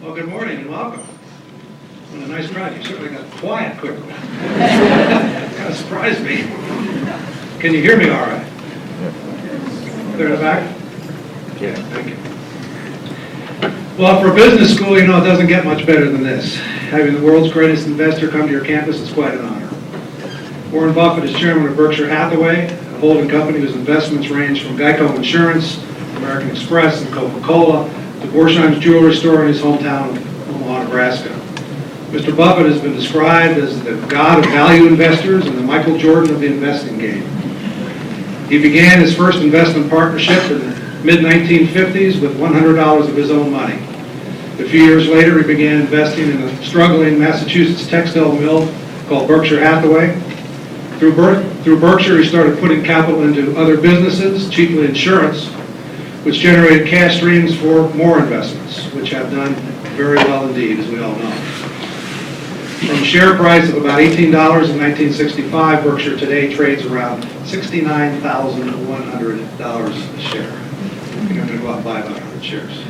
Well, good morning and welcome. What a nice crowd. You certainly got quiet quickly. Kind of surprised me. Can you hear me all right? Clear to the back? Yeah, thank you. Well, for a business school, you know, it doesn't get much better than this. Having the world's greatest investor come to your campus is quite an honor. Warren Buffett is chairman of Berkshire Hathaway, a holding company whose investments range from Geico Insurance, American Express, and Coca-Cola, to Borsheim's jewelry store in his hometown of Omaha, Nebraska. Mr. Buffett has been described as the god of value investors and the Michael Jordan of the investing game. He began his first investment partnership in the mid-1950s with $100 of his own money. A few years later, he began investing in a struggling Massachusetts textile mill called Berkshire Hathaway. Through Berkshire, he started putting capital into other businesses, chiefly insurance, which generated cash streams for more investments, which have done very well indeed, as we all know. From a share price of about $18 in 1965, Berkshire today trades around $69,100 a share. I think I'm going to go out and buy about 100 shares.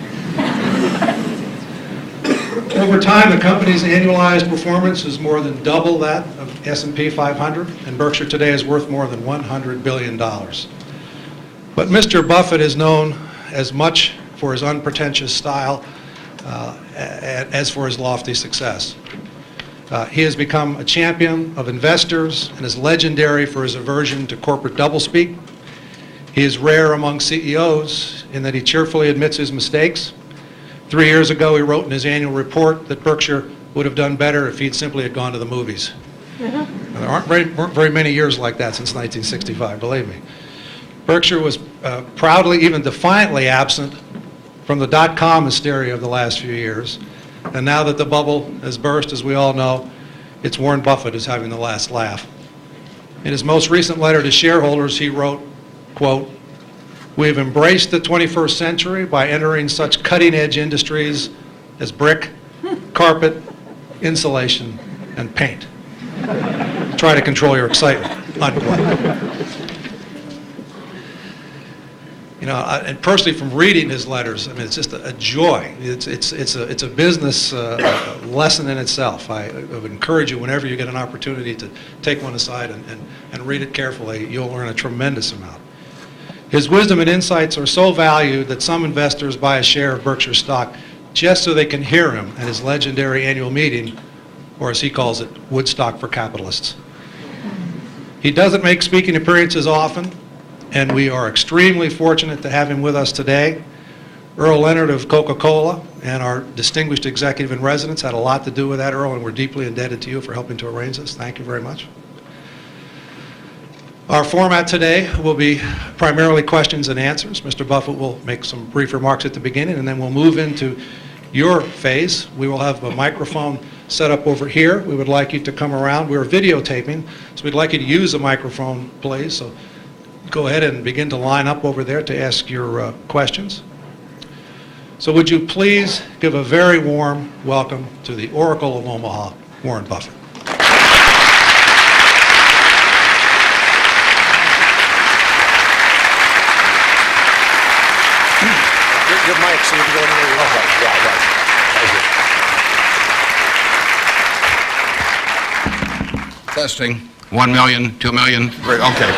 Over time, the company's annualized performance is more than double that of S&P 500, and Berkshire today is worth more than $100 billion. But Mr. Buffett is known as much for his unpretentious style as for his lofty success. He has become a champion of investors and is legendary for his aversion to corporate doublespeak. He is rare among CEOs in that he cheerfully admits his mistakes. 3 years ago, he wrote in his annual report that Berkshire would have done better if he'd simply had gone to the movies. There weren't very many years like that since 1965, believe me. Berkshire was proudly, even defiantly absent from the dot-com hysteria of the last few years. And now that the bubble has burst, as we all know, it's Warren Buffett who's having the last laugh. In his most recent letter to shareholders, he wrote, quote, "We have embraced the 21st century by entering such cutting-edge industries as brick, carpet, insulation, and paint. Try to control your excitement," unquote. You know, and personally, from reading his letters, I mean, it's just a joy. It's a business lesson in itself. I would encourage you, whenever you get an opportunity, to take one aside and read it carefully. You'll learn a tremendous amount. His wisdom and insights are so valued that some investors buy a share of Berkshire stock just so they can hear him at his legendary annual meeting, or as he calls it, Woodstock for Capitalists. He doesn't make speaking appearances often, and we are extremely fortunate to have him with us today. Earl Leonard of Coca-Cola and our distinguished executive in residence had a lot to do with that, Earl, and we're deeply indebted to you for helping to arrange this. Thank you very much. Our format today will be primarily questions and answers. Mr. Buffett will make some brief remarks at the beginning, and then we'll move into your phase. We will have a microphone set up over here. We would like you to come around. We're videotaping, so we'd like you to use a microphone, please. So go ahead and begin to line up over there to ask your questions. So would you please give a very warm welcome to the Oracle of Omaha, Warren Buffett. Your mic, so you can go anywhere you want. Okay, yeah, right. Thank you. Testing. 1 million, 2 million, 3, okay.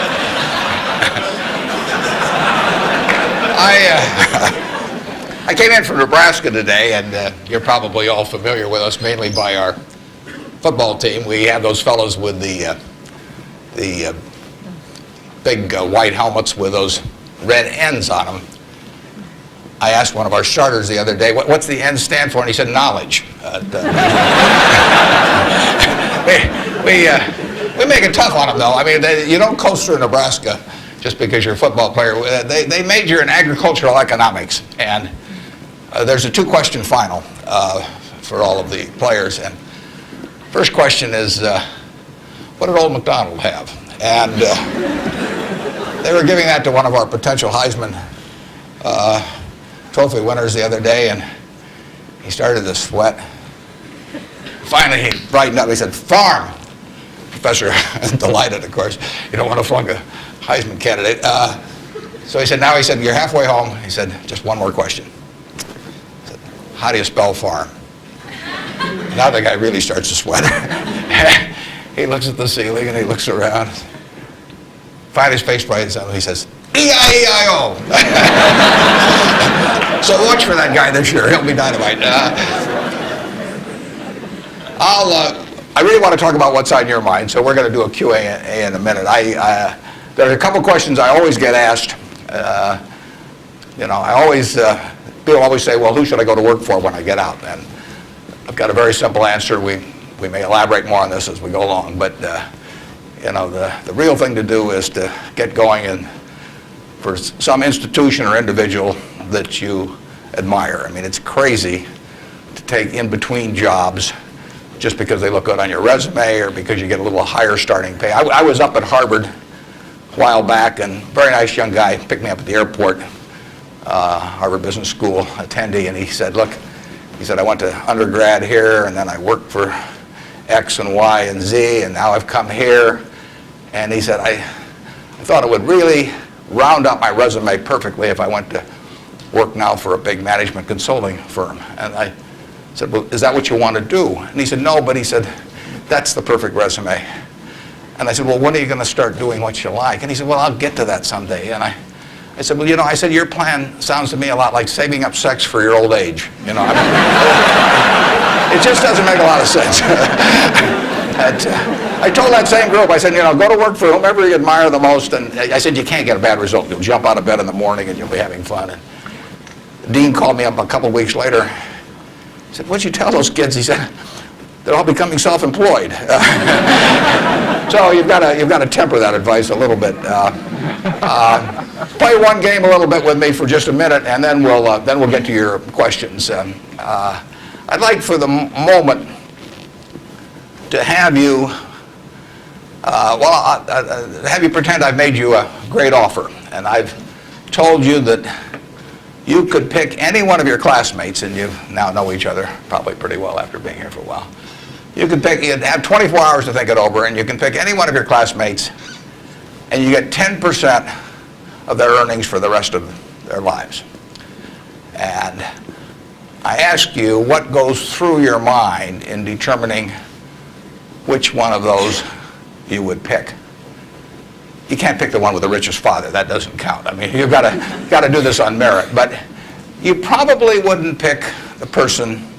I came in from Nebraska today, and you're probably all familiar with us, mainly by our football team. We have those fellows with the big white helmets with those red ends on them. I asked one of our starters the other day, what's the N stand for? And he said, knowledge. We make it tough on them, though. I mean, you don't coast through Nebraska just because you're a football player. They major in agricultural economics. And there's a 2-question final for all of the players. And first question is, what did Old MacDonald have? And they were giving that to one of our potential Heisman Trophy winners the other day, and he started to sweat. Finally, he brightened up. He said, farm. Professor, delighted, of course. You don't want to flunk a Heisman candidate. So he said, you're halfway home. He said, just one more question. He said, how do you spell farm? Now the guy really starts to sweat. He looks at the ceiling and he looks around. Finally, his face brightens up and he says, E-I-E-I-O. So watch for that guy this year. He'll be dynamite. I really want to talk about what's on your mind, so we're going to do a Q&A in a minute. There are a couple questions I always get asked. People always say, well, who should I go to work for when I get out? And I've got a very simple answer. We may elaborate more on this as we go along, but the real thing to do is to get going and for some institution or individual that you admire. I mean, it's crazy to take in between jobs just because they look good on your resume or because you get a little higher starting pay. I was up at Harvard a while back, and a very nice young guy picked me up at the airport, Harvard Business School attendee, and he said, look, I went to undergrad here, and then I worked for X and Y and Z, and now I've come here. And he said, I thought it would really round up my resume perfectly if I went to work now for a big management consulting firm. And I said, well, is that what you want to do? And he said, no, but he said, that's the perfect resume. And I said, well, when are you going to start doing what you like? And he said, well, I'll get to that someday. And I said, well, your plan sounds to me a lot like saving up sex for your old age. It just doesn't make a lot of sense. I told that same group, I said, go to work for whomever you admire the most. And I said, you can't get a bad result. You'll jump out of bed in the morning and you'll be having fun. And the dean called me up a couple of weeks later. He said, what'd you tell those kids? He said, they're all becoming self-employed. So you've got to temper that advice a little bit. Play one game a little bit with me for just a minute, and then we'll get to your questions. I'd like for the moment to have you, have you pretend I've made you a great offer, and I've told you that you could pick any one of your classmates, and you now know each other probably pretty well after being here for a while. You'd have 24 hours to think it over, and you can pick any one of your classmates, and you get 10% of their earnings for the rest of their lives. And I ask you, what goes through your mind in determining which one of those you would pick? You can't pick the one with the richest father. That doesn't count. I mean, you've got to do this on merit. But you probably wouldn't pick the person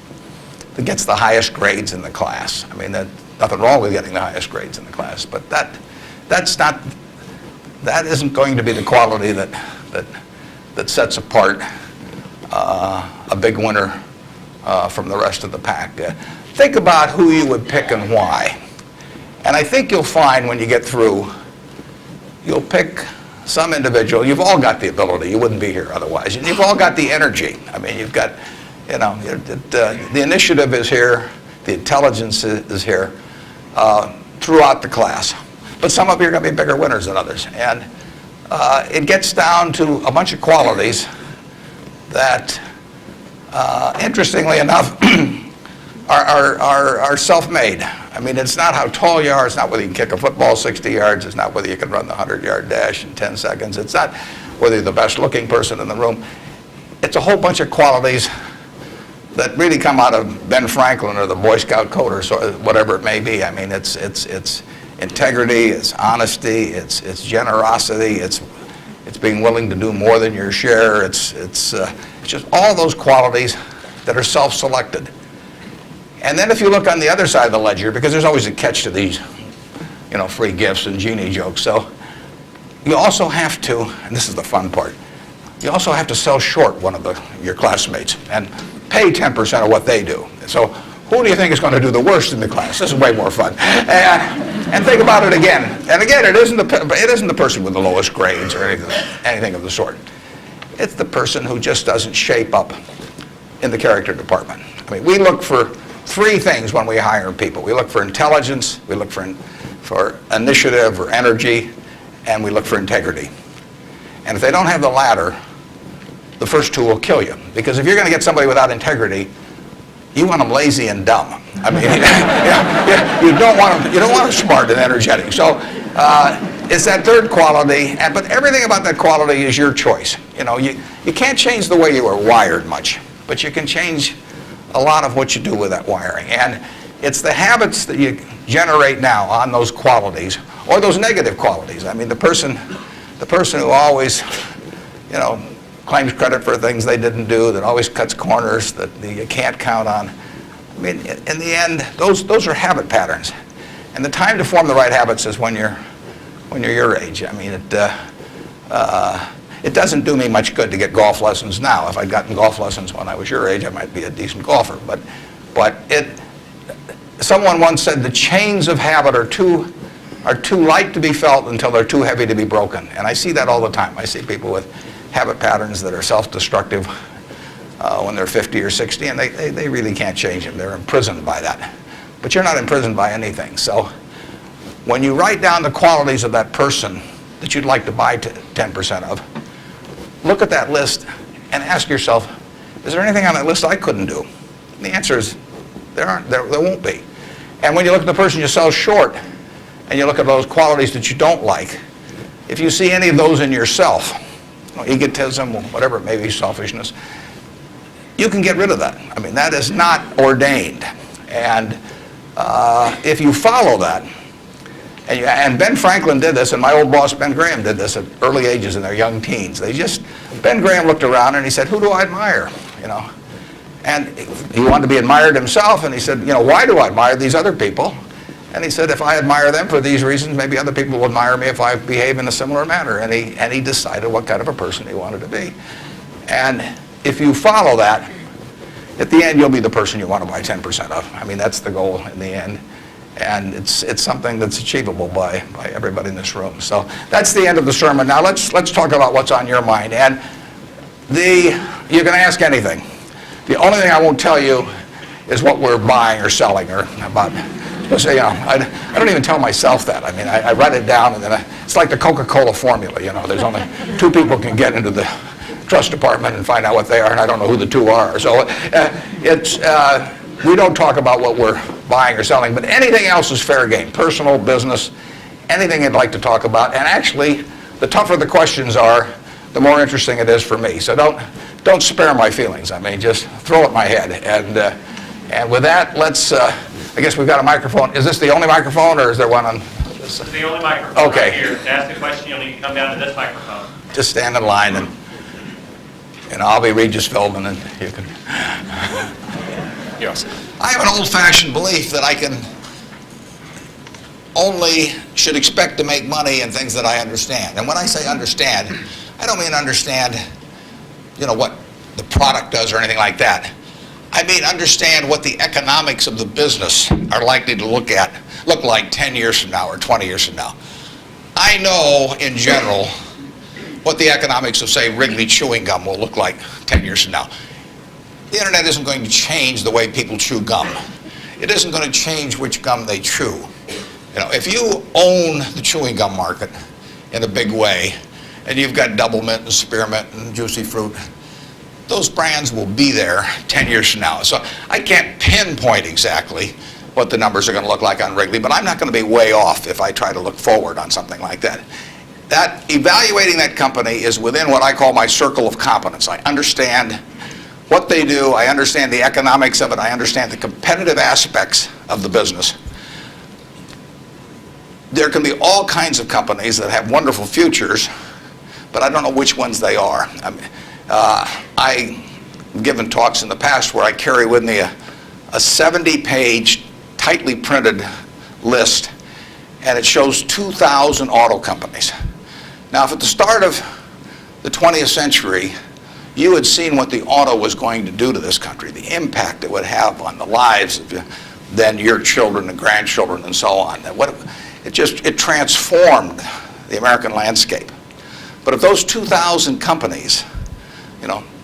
that gets the highest grades in the class. I mean, there's nothing wrong with getting the highest grades in the class, but that isn't going to be the quality that sets apart a big winner from the rest of the pack. Think about who you would pick and why. And I think you'll find when you get through, you'll pick some individual. You've all got the ability. You wouldn't be here otherwise. And you've all got the energy. I mean, you've got, the initiative is here. The intelligence is here throughout the class. But some of you are going to be bigger winners than others. And it gets down to a bunch of qualities that, interestingly enough, are self-made. I mean, it's not how tall you are. It's not whether you can kick a football 60 yards. It's not whether you can run the 100-yard dash in 10 seconds. It's not whether you're the best-looking person in the room. It's a whole bunch of qualities that really come out of Ben Franklin or the Boy Scout code or whatever it may be. I mean, it's integrity, it's honesty, it's generosity, it's being willing to do more than your share. It's just all those qualities that are self-selected. And then if you look on the other side of the ledger, because there's always a catch to these, free gifts and genie jokes. So you also have to, and this is the fun part, you also have to sell short one of your classmates and pay 10% of what they do. So who do you think is going to do the worst in the class? This is way more fun. And think about it again. And again, it isn't the person with the lowest grades or anything of the sort. It's the person who just doesn't shape up in the character department. I mean, we look for three things when we hire people. We look for intelligence, we look for initiative or energy, and we look for integrity. And if they don't have the latter, the first two will kill you. Because if you're going to get somebody without integrity, you want them lazy and dumb. I mean, you don't want them smart and energetic. So it's that third quality, but everything about that quality is your choice. You can't change the way you are wired much, but you can change a lot of what you do with that wiring. And it's the habits that you generate now on those qualities, or those negative qualities. I mean, the person who always, claims credit for things they didn't do, that always cuts corners, that you can't count on. I mean, in the end, those are habit patterns. And the time to form the right habits is when you're your age. I mean, it doesn't do me much good to get golf lessons now. If I'd gotten golf lessons when I was your age, I might be a decent golfer. But someone once said the chains of habit are too light to be felt until they're too heavy to be broken. And I see that all the time. I see people with habit patterns that are self-destructive when they're 50 or 60, and they really can't change them. They're imprisoned by that. But you're not imprisoned by anything. So when you write down the qualities of that person that you'd like to buy 10% of, look at that list and ask yourself, is there anything on that list I couldn't do? And the answer is there won't be. And when you look at the person you sell short and you look at those qualities that you don't like, if you see any of those in yourself, egotism, whatever it may be, selfishness, you can get rid of that. I mean, that is not ordained. And if you follow that, and Ben Franklin did this, and my old boss Ben Graham did this at early ages in their young teens. Ben Graham looked around and he said, who do I admire? And he wanted to be admired himself, and he said, why do I admire these other people? And he said, if I admire them for these reasons, maybe other people will admire me if I behave in a similar manner. And he decided what kind of a person he wanted to be. And if you follow that, at the end, you'll be the person you want to buy 10% of. I mean, that's the goal in the end. And it's something that's achievable by everybody in this room. So that's the end of the sermon. Now let's talk about what's on your mind. And you can ask anything. The only thing I won't tell you is what we're buying or selling or about. I don't even tell myself that. I mean, I write it down, and then it's like the Coca-Cola formula. There's only 2 people can get into the trust department and find out what they are, and I don't know who the 2 are. So we don't talk about what we're buying or selling, but anything else is fair game. Personal, business, anything you'd like to talk about. And actually, the tougher the questions are, the more interesting it is for me. So don't spare my feelings. I mean, just throw at my head. And with that, let's. I guess we've got a microphone. Is this the only microphone, or is there one on this? This is the only microphone Okay. right here. To ask a question, you'll need to come down to this microphone. Just stand in line, and I'll be Regis Philbin, and you can. Yes. I have an old-fashioned belief that I should expect to make money in things that I understand. And when I say understand, I don't mean understand, what the product does or anything like that. I mean understand what the economics of the business are likely to look like 10 years from now or 20 years from now. I know, in general, what the economics of, say, Wrigley chewing gum will look like 10 years from now. The internet isn't going to change the way people chew gum. It isn't going to change which gum they chew. If you own the chewing gum market in a big way, and you've got Double Mint and Spearmint and Juicy Fruit, those brands will be there 10 years from now. So I can't pinpoint exactly what the numbers are going to look like on Wrigley, but I'm not going to be way off if I try to look forward on something like that. Evaluating that company is within what I call my circle of competence. I understand what they do, I understand the economics of it, I understand the competitive aspects of the business. There can be all kinds of companies that have wonderful futures, but I don't know which ones they are. I've given talks in the past where I carry with me a 70-page, tightly printed list, and it shows 2,000 auto companies. Now, if at the start of the 20th century, you had seen what the auto was going to do to this country, the impact it would have on the lives of then your children and grandchildren and so on. It transformed the American landscape. But if those 2,000 companies,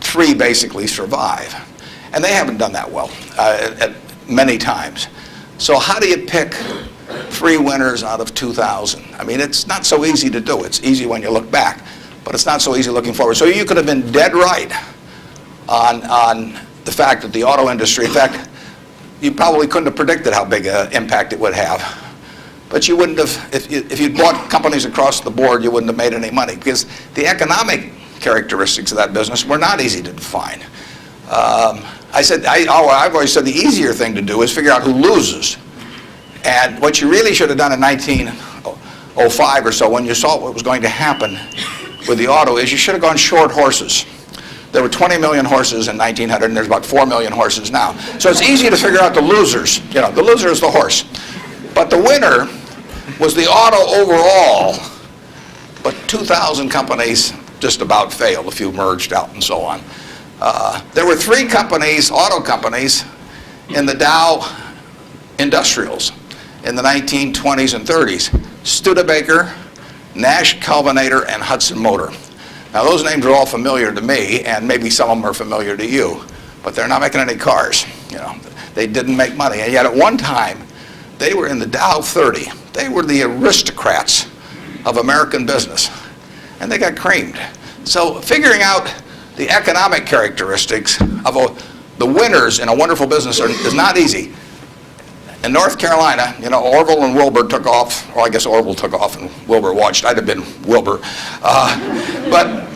3 basically survive, and they haven't done that well at many times. So how do you pick 3 winners out of 2,000? I mean, it's not so easy to do. It's easy when you look back, but it's not so easy looking forward. So you could have been dead right on the fact that the auto industry, in fact, you probably couldn't have predicted how big an impact it would have. But you wouldn't have, if you'd bought companies across the board, you wouldn't have made any money, because the economic characteristics of that business were not easy to define. I've always said the easier thing to do is figure out who loses. And what you really should have done in 1905 or so, when you saw what was going to happen with the auto, is you should have gone short horses. There were 20 million horses in 1900, and there's about 4 million horses now. So it's easy to figure out the losers. You know, the loser is the horse. But the winner was the auto overall, but 2,000 companies just about failed. A few merged out and so on. There were 3 companies, auto companies, in the Dow Industrials in the 1920s and 30s. Studebaker, Nash Kelvinator, and Hudson Motor. Now those names are all familiar to me, and maybe some of them are familiar to you, but they're not making any cars. You know, they didn't make money, and yet at one time they were in the Dow 30. They were the aristocrats of American business, and they got creamed. So figuring out the economic characteristics of the winners in a wonderful business is not easy. In North Carolina, you know, Orville and Wilbur took off, or I guess Orville took off and Wilbur watched. I'd have been Wilbur. But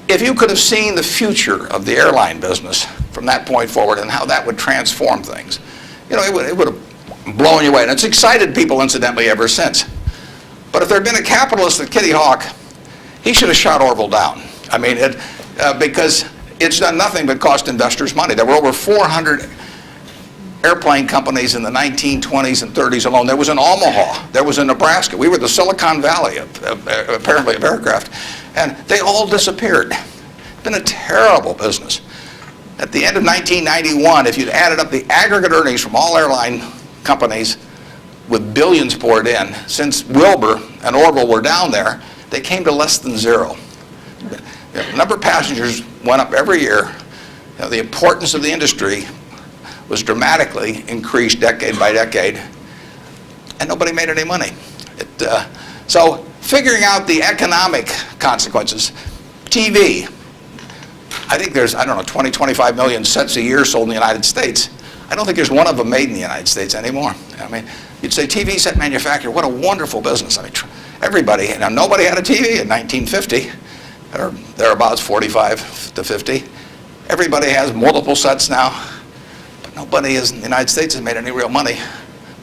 if you could have seen the future of the airline business from that point forward and how that would transform things, you know, it would have blown you away. And it's excited people, incidentally, ever since. But if there had been a capitalist at Kitty Hawk, he should have shot Orville down. I mean, because it's done nothing but cost investors money. There were over 400 airplane companies in the 1920s and 30s alone. There was in Omaha. There was in Nebraska. We were the Silicon Valley, apparently, of aircraft. And they all disappeared. It's been a terrible business. At the end of 1991, if you'd added up the aggregate earnings from all airline companies with billions poured in, since Wilbur and Orville were down there, they came to less than zero. The number of passengers went up every year. You know, the importance of the industry was dramatically increased decade by decade, and nobody made any money. So figuring out the economic consequences, TV, I think there's, 20, 25 million sets a year sold in the United States. I don't think there's one of them made in the United States anymore. I mean, you'd say TV set manufacturer, what a wonderful business. I mean, everybody, now nobody had a TV in 1950, or thereabouts, 45 to 50. Everybody has multiple sets now. Nobody in the United States has made any real money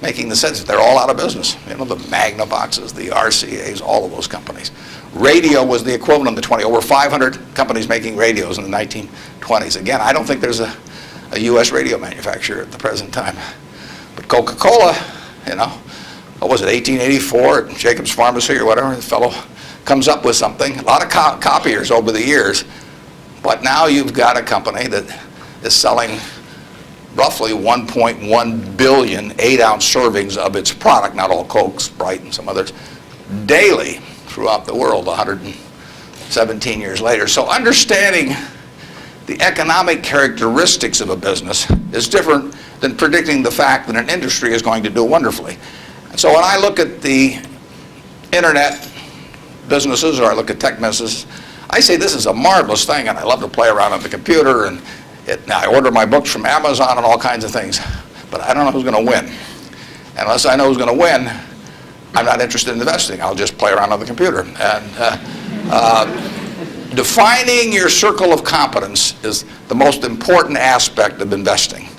making the sets. They're all out of business. You know, the Magnavoxes, the RCAs, all of those companies. Radio was the equivalent of the 20. Over 500 companies making radios in the 1920s. Again, I don't think there's a U.S. radio manufacturer at the present time. But Coca-Cola, you know, what was it, 1884 at Jacobs Pharmacy or whatever, the fellow comes up with something. A lot of copiers over the years. But now you've got a company that is selling roughly 1.1 billion 8-ounce servings of its product, not all Coke, Sprite, and some others, daily throughout the world 117 years later. So understanding the economic characteristics of a business is different than predicting the fact that an industry is going to do wonderfully. And so when I look at the internet businesses, or I look at tech businesses, I say this is a marvelous thing, and I love to play around on the computer, and now I order my books from Amazon and all kinds of things, but I don't know who's going to win. And unless I know who's going to win, I'm not interested in investing. I'll just play around on the computer. And defining your circle of competence is the most important aspect of investing.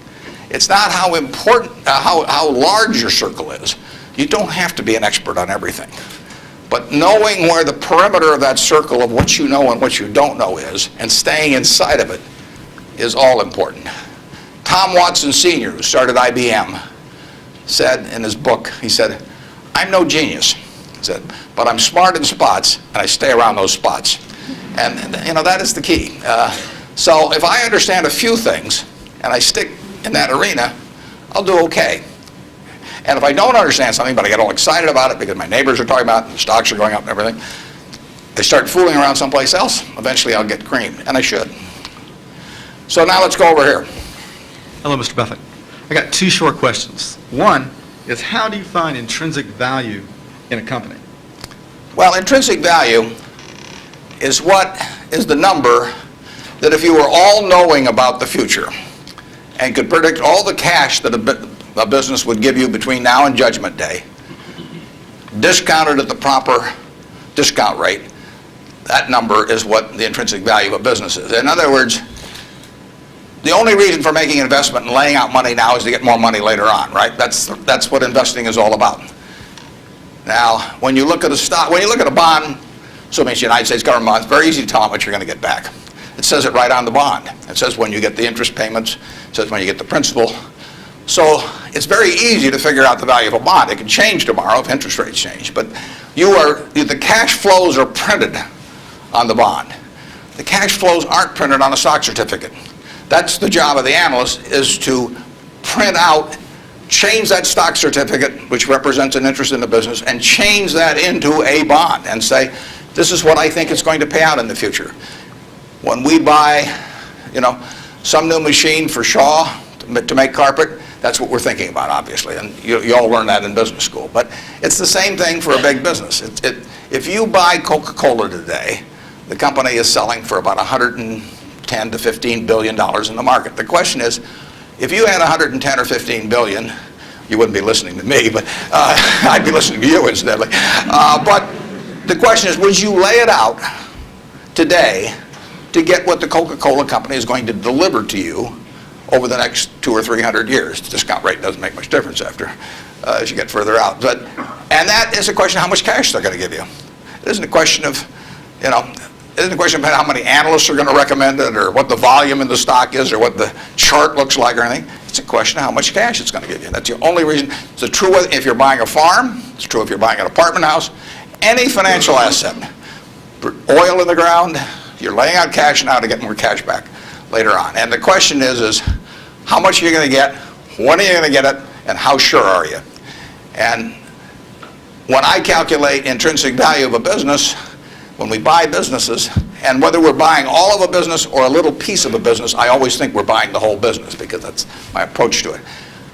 It's not how important, how large your circle is. You don't have to be an expert on everything. But knowing where the perimeter of that circle of what you know and what you don't know is, and staying inside of it, is all important. Tom Watson Sr., who started IBM, said in his book, he said, I'm no genius, he said, but I'm smart in spots, and I stay around those spots. And you know, that is the key. So if I understand a few things, and I stick in that arena, I'll do okay. And if I don't understand something, but I get all excited about it because my neighbors are talking about it, and the stocks are going up and everything, I start fooling around someplace else, eventually I'll get creamed, and I should. So now let's go over here. Hello, Mr. Buffett. I got 2 short questions. One is, how do you find intrinsic value in a company? Well, intrinsic value is what is the number that if you were all-knowing about the future and could predict all the cash that a business would give you between now and Judgment Day, discounted at the proper discount rate, that number is what the intrinsic value of a business is. In other words, the only reason for making an investment and laying out money now is to get more money later on, right? That's what investing is all about. Now, when you look at a stock, when you look at a bond, assuming it's the United States government bond, it's very easy to tell how much you're going to get back. It says it right on the bond. It says when you get the interest payments, it says when you get the principal. So it's very easy to figure out the value of a bond. It can change tomorrow if interest rates change, but the cash flows are printed on the bond. The cash flows aren't printed on a stock certificate. That's the job of the analyst, is to print out, change that stock certificate, which represents an interest in the business, and change that into a bond and say, this is what I think it's going to pay out in the future. When we buy, some new machine for Shaw to make carpet, that's what we're thinking about, obviously, and you all learn that in business school. But it's the same thing for a big business. If you buy Coca-Cola today, the company is selling for about $110 to $15 billion in the market. The question is, if you had 110 or 15 billion, you wouldn't be listening to me, but I'd be listening to you incidentally. But the question is, would you lay it out today to get what the Coca-Cola company is going to deliver to you over the next 200 or 300 years? The discount rate doesn't make much difference as you get further out. And that is a question of how much cash they're going to give you. It isn't a question of, it isn't a question about how many analysts are going to recommend it or what the volume in the stock is or what the chart looks like or anything. It's a question of how much cash it's going to give you. That's the only reason. It's true if you're buying a farm. It's true if you're buying an apartment house. Any financial asset. Oil in the ground, you're laying out cash now to get more cash back later on. And the question is how much are you going to get, when are you going to get it, and how sure are you? And when I calculate intrinsic value of a business, when we buy businesses, and whether we're buying all of a business or a little piece of a business, I always think we're buying the whole business because that's my approach to it.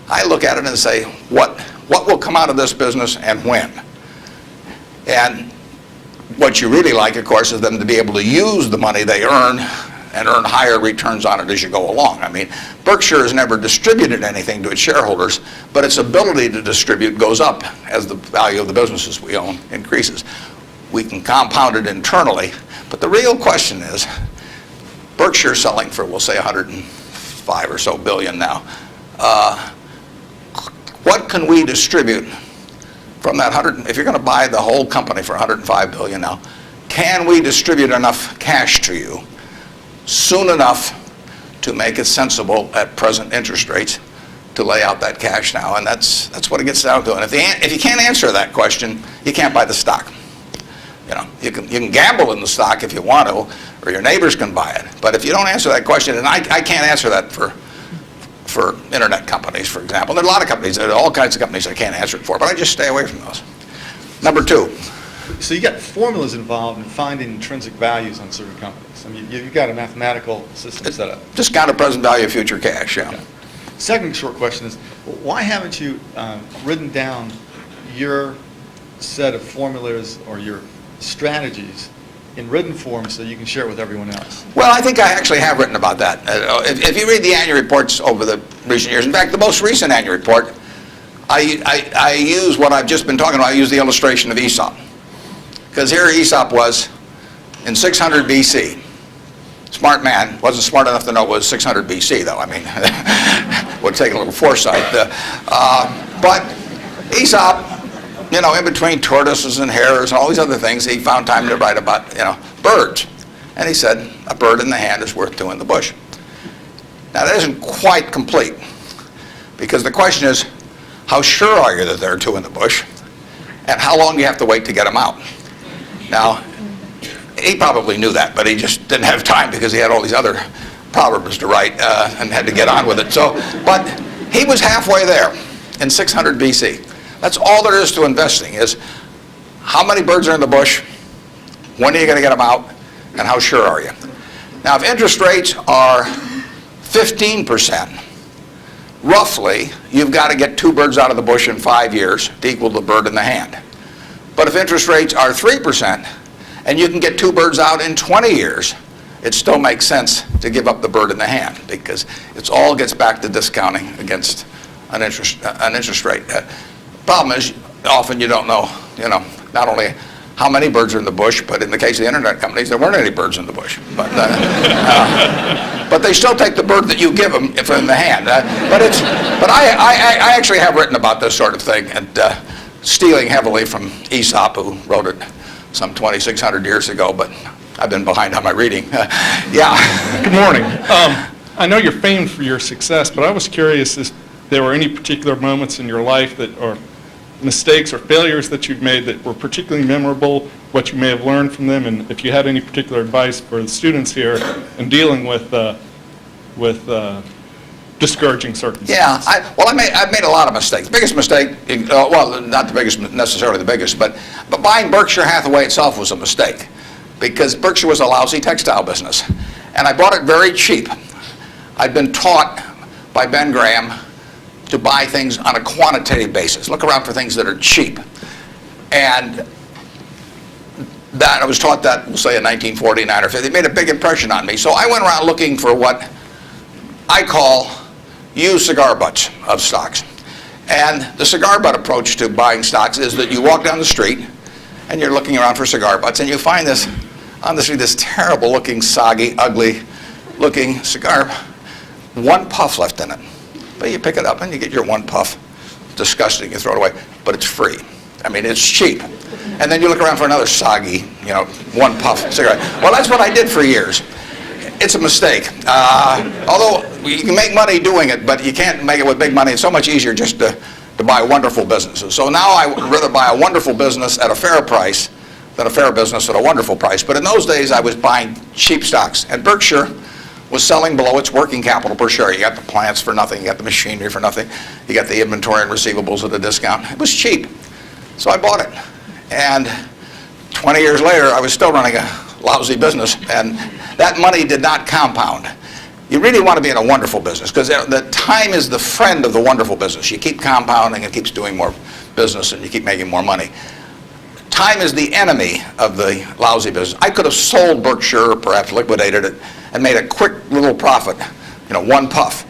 I look at it and say, what will come out of this business and when? And what you really like, of course, is them to be able to use the money they earn and earn higher returns on it as you go along. I mean, Berkshire has never distributed anything to its shareholders, but its ability to distribute goes up as the value of the businesses we own increases. We can compound it internally, but the real question is, Berkshire selling for, we'll say, 105 or so billion now. What can we distribute from that 100? If you're going to buy the whole company for 105 billion now, can we distribute enough cash to you soon enough to make it sensible at present interest rates to lay out that cash now? And that's what it gets down to. And if you can't answer that question, you can't buy the stock. You can gamble in the stock if you want to, or your neighbors can buy it. But if you don't answer that question, and I can't answer that for internet companies, for example. There are a lot of companies, there are all kinds of companies I can't answer it for, but I just stay away from those. Number two. So you got formulas involved in finding intrinsic values on certain companies. I mean, you've got a mathematical system set up. Discounted present value of future cash, yeah. Okay. Second short question is, why haven't you written down your set of formulas or your strategies in written form so you can share it with everyone else? Well, I think I actually have written about that. If you read the annual reports over the recent years, in fact, the most recent annual report, I use what I've just been talking about. I use the illustration of Aesop. Because here Aesop was in 600 BC. Smart man, wasn't smart enough to know it was 600 BC, though. I mean, would take a little foresight. But Aesop, in between tortoises and hares and all these other things, he found time to write about, birds. And he said, a bird in the hand is worth two in the bush. Now, that isn't quite complete, because the question is, how sure are you that there are two in the bush, and how long do you have to wait to get them out? Now, he probably knew that, but he just didn't have time because he had all these other proverbs to write and had to get on with it. But he was halfway there in 600 BC. That's all there is to investing, is how many birds are in the bush, when are you going to get them out, and how sure are you? Now, if interest rates are 15%, roughly, you've got to get two birds out of the bush in 5 years to equal the bird in the hand. But if interest rates are 3%, and you can get two birds out in 20 years, it still makes sense to give up the bird in the hand, because it all gets back to discounting against an interest rate. Problem is, often you don't know, not only how many birds are in the bush, but in the case of the internet companies, there weren't any birds in the bush. But they still take the bird that you give them if in the hand. But I actually have written about this sort of thing, and stealing heavily from Aesop, who wrote it some 2,600 years ago, but I've been behind on my reading. Yeah. Good morning. I know you're famed for your success, but I was curious if there were any particular moments in your life that, or mistakes or failures that you've made that were particularly memorable, what you may have learned from them, and if you had any particular advice for the students here in dealing with discouraging circumstances. Yeah, I've made a lot of mistakes. Biggest mistake, well, not the biggest, necessarily the biggest, but buying Berkshire Hathaway itself was a mistake, because Berkshire was a lousy textile business, and I bought it very cheap. I'd been taught by Ben Graham to buy things on a quantitative basis. Look around for things that are cheap. And that I was taught that, we'll say in 1949 or 50. It made a big impression on me. So I went around looking for what I call used cigar butts of stocks. And the cigar butt approach to buying stocks is that you walk down the street and you're looking around for cigar butts, and you find this on the street, this terrible looking, soggy, ugly looking cigar, one puff left in it. But you pick it up and you get your one puff. Disgusting, you throw it away, but it's free. I mean, it's cheap. And then you look around for another soggy, one puff cigarette. Well, that's what I did for years. It's a mistake. Although you can make money doing it, but you can't make it with big money. It's so much easier just to buy wonderful businesses. So now I would rather buy a wonderful business at a fair price than a fair business at a wonderful price. But in those days, I was buying cheap stocks. And Berkshire was selling below its working capital per share. You got the plants for nothing, you got the machinery for nothing, you got the inventory and receivables at a discount. It was cheap. So I bought it. And 20 years later, I was still running a lousy business, and that money did not compound. You really want to be in a wonderful business, because the time is the friend of the wonderful business. You keep compounding, it keeps doing more business, and you keep making more money. Time is the enemy of the lousy business. I could have sold Berkshire, perhaps liquidated it, and made a quick little profit, one puff.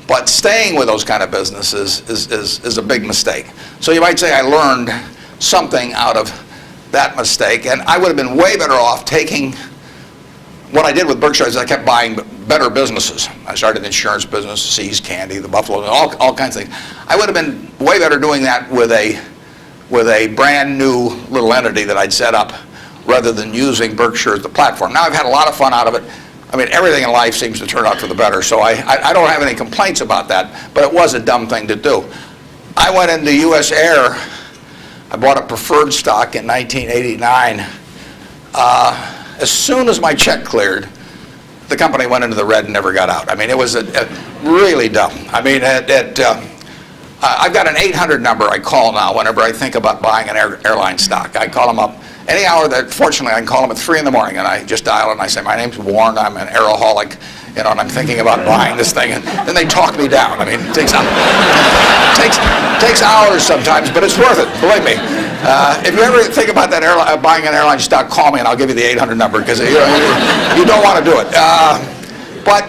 But staying with those kind of businesses is a big mistake. So you might say I learned something out of that mistake, and I would have been way better off taking what I did with Berkshire is I kept buying better businesses. I started the insurance business, See's Candy, the Buffalo, all kinds of things. I would have been way better doing that with a brand new little entity that I'd set up rather than using Berkshire as the platform. Now I've had a lot of fun out of it. I mean, everything in life seems to turn out for the better, so I don't have any complaints about that, but it was a dumb thing to do. I went into U.S. Air. I bought a preferred stock in 1989. As soon as my check cleared, the company went into the red and never got out. I mean, it was really dumb. I mean, I've got an 800 number I call now whenever I think about buying an airline stock. I call them up any hour that, fortunately, I can call them at 3 in the morning, and I just dial it and I say, my name's Warren, I'm an aeroholic, and I'm thinking about buying this thing, and then they talk me down. I mean, it takes hours sometimes, but it's worth it, believe me. If you ever think about that buying an airline stock, call me and I'll give you the 800 number, because you don't want to do it. But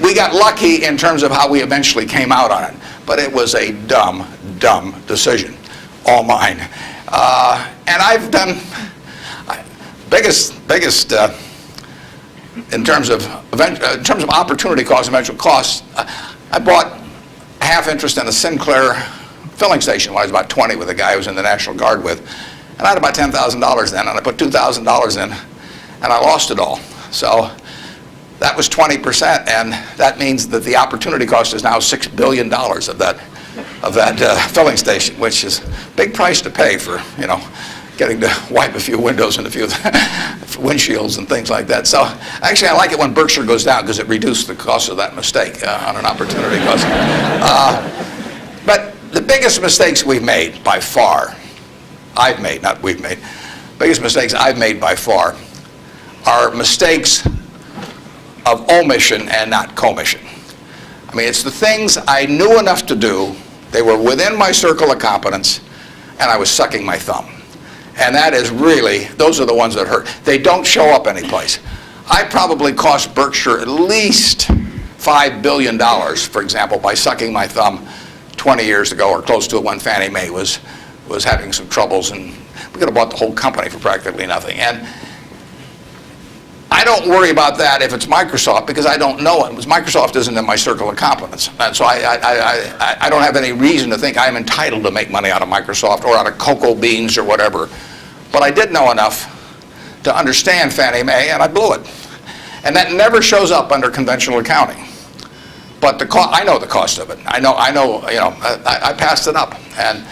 we got lucky in terms of how we eventually came out on it, but it was a dumb decision, all mine. And I've done biggest in terms of opportunity cost and eventual costs. I bought half interest in a Sinclair filling station when I was about 20 with a guy I was in the National Guard with, and I had about $10,000 then, and I put $2,000 in, and I lost it all. So that was 20%, and that means that the opportunity cost is now $6 billion of that filling station, which is a big price to pay for, getting to wipe a few windows and a few windshields and things like that. So actually, I like it when Berkshire goes down, because it reduced the cost of that mistake on an opportunity cost. But the biggest mistakes we've made by far, biggest mistakes I've made by far are mistakes of omission and not commission. I mean, it's the things I knew enough to do, they were within my circle of competence, and I was sucking my thumb. And that is really, those are the ones that hurt. They don't show up anyplace. I probably cost Berkshire at least $5 billion, for example, by sucking my thumb 20 years ago or close to it when Fannie Mae was having some troubles and We could have bought the whole company for practically nothing. And I don't worry about that if it's Microsoft because I don't know it. Because Microsoft isn't in my circle of competence. And so I don't have any reason to think I'm entitled to make money out of Microsoft or out of cocoa beans or whatever. But I did know enough to understand Fannie Mae, and I blew it. And that never shows up under conventional accounting. But I know the cost of it. I know. I passed it up. And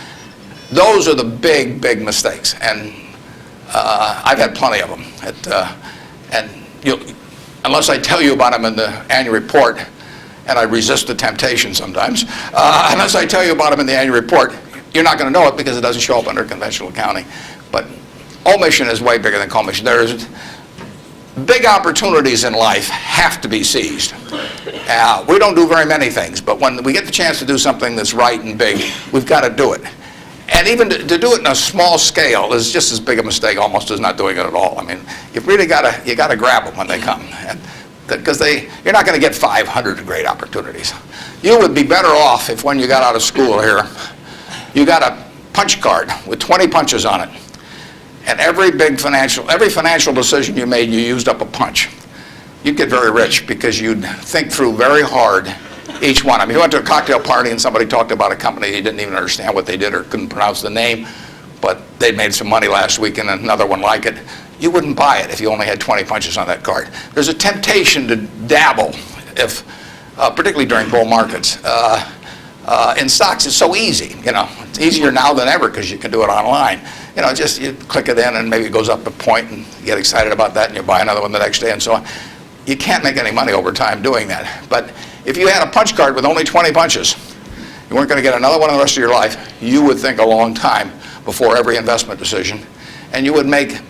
those are the big, big mistakes. And I've had plenty of them. And unless I tell you about them in the annual report, and I resist the temptation sometimes, unless I tell you about them in the annual report, you're not going to know it because it doesn't show up under conventional accounting. But omission is way bigger than commission. There's big opportunities in life have to be seized. We don't do very many things, but when we get the chance to do something that's right and big, we've got to do it. And even to do it in a small scale is just as big a mistake almost as not doing it at all. I mean, you've really got to grab them when they come, because you're not going to get 500 great opportunities. You would be better off if when you got out of school here, you got a punch card with 20 punches on it, and every financial decision you made, you used up a punch. You'd get very rich because you'd think through very hard each one. I mean, you went to a cocktail party and somebody talked about a company you didn't even understand what they did or couldn't pronounce the name, but they'd made some money last week and another one like it. You wouldn't buy it if you only had 20 punches on that card. There's a temptation to dabble, particularly during bull markets. In stocks, it's so easy. It's easier now than ever because you can do it online. Just you click it in and maybe it goes up a point and you get excited about that and you buy another one the next day and so on. You can't make any money over time doing that. But if you had a punch card with only 20 punches, you weren't going to get another one in the rest of your life, you would think a long time before every investment decision. And you would make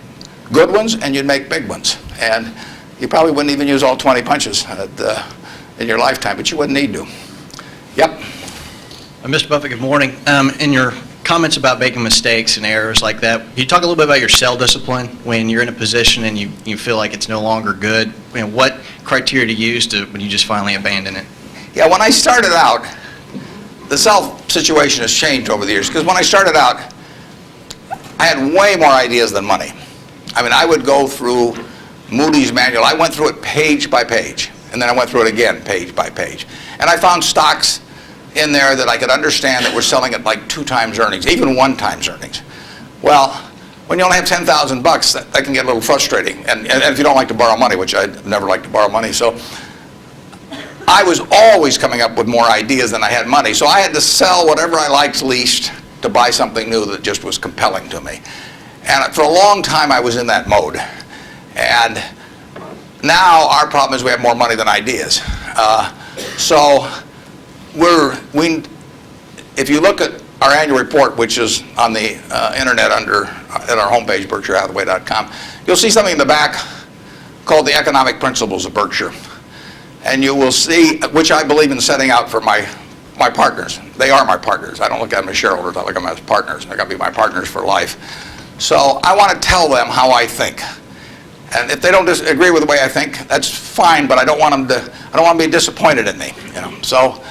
good ones and you'd make big ones. And you probably wouldn't even use all 20 punches in your lifetime, but you wouldn't need to. Yep. Mr. Buffett, good morning. In your comments about making mistakes and errors like that, can you talk a little bit about your sell discipline when you're in a position and you feel like it's no longer good? What criteria to use when you just finally abandon it? Yeah, when I started out, the sell situation has changed over the years because when I started out, I had way more ideas than money. I mean, I would go through Moody's manual. I went through it page by page, and then I went through it again page by page. And I found stocks in there that I could understand that were selling at like 2 times earnings, even 1 times earnings. Well, when you only have $10,000, that can get a little frustrating. And if you don't like to borrow money, which I never like to borrow money, so I was always coming up with more ideas than I had money. So I had to sell whatever I liked least to buy something new that just was compelling to me. And for a long time, I was in that mode. And now our problem is we have more money than ideas. If you look at our annual report, which is on the internet at our homepage, BerkshireHathaway.com, you'll see something in the back called the Economic Principles of Berkshire. And you will see, which I believe in setting out for my partners. They are my partners. I don't look at them as shareholders. I look at them as partners. They're going to be my partners for life. So I want to tell them how I think. And if they don't agree with the way I think, that's fine, but I don't want them to be disappointed in me. So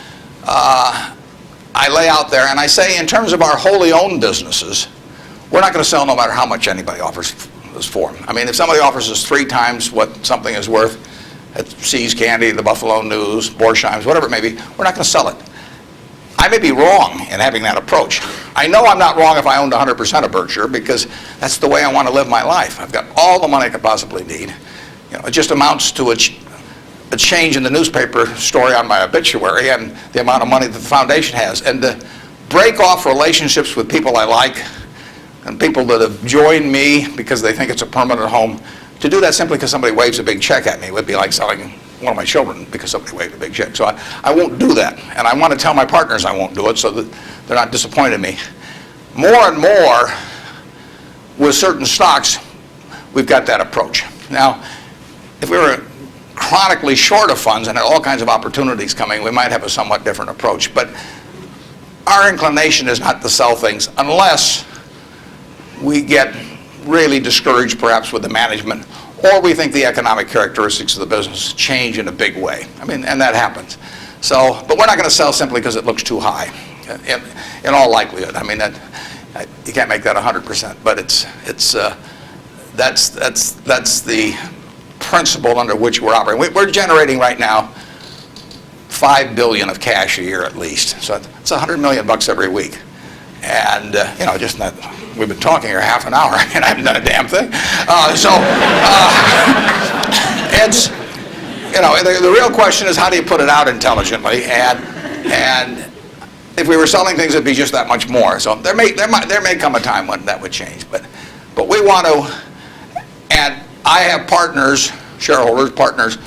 I lay out there and I say, in terms of our wholly owned businesses, we're not going to sell no matter how much anybody offers us for. I mean, if somebody offers us 3 times what something is worth at See's Candy, the Buffalo News, Borsheim's, whatever it may be, we're not going to sell it. I may be wrong in having that approach. I know I'm not wrong if I owned 100% of Berkshire because that's the way I want to live my life. I've got all the money I could possibly need. It just amounts to a change in the newspaper story on my obituary and the amount of money that the foundation has. And to break off relationships with people I like and people that have joined me because they think it's a permanent home, to do that simply because somebody waves a big check at me would be like selling one of my children because somebody waved a big check. So I won't do that. And I want to tell my partners I won't do it so that they're not disappointed in me. More and more with certain stocks, we've got that approach. Now, if we were chronically short of funds and had all kinds of opportunities coming, we might have a somewhat different approach. But our inclination is not to sell things unless we get really discouraged perhaps with the management, or we think the economic characteristics of the business change in a big way. I mean, and that happens. So, but we're not going to sell simply because it looks too high, in all likelihood. I mean, You can't make that 100%, but that's the principle under which we're operating. We're generating right now $5 billion of cash a year at least, so it's $100 million every week, and just not. We've been talking here half an hour and I haven't done a damn thing. It's the real question is how do you put it out intelligently, and if we were selling things, it'd be just that much more. So there may come a time when that would change, but we want to. And I have shareholders, partners,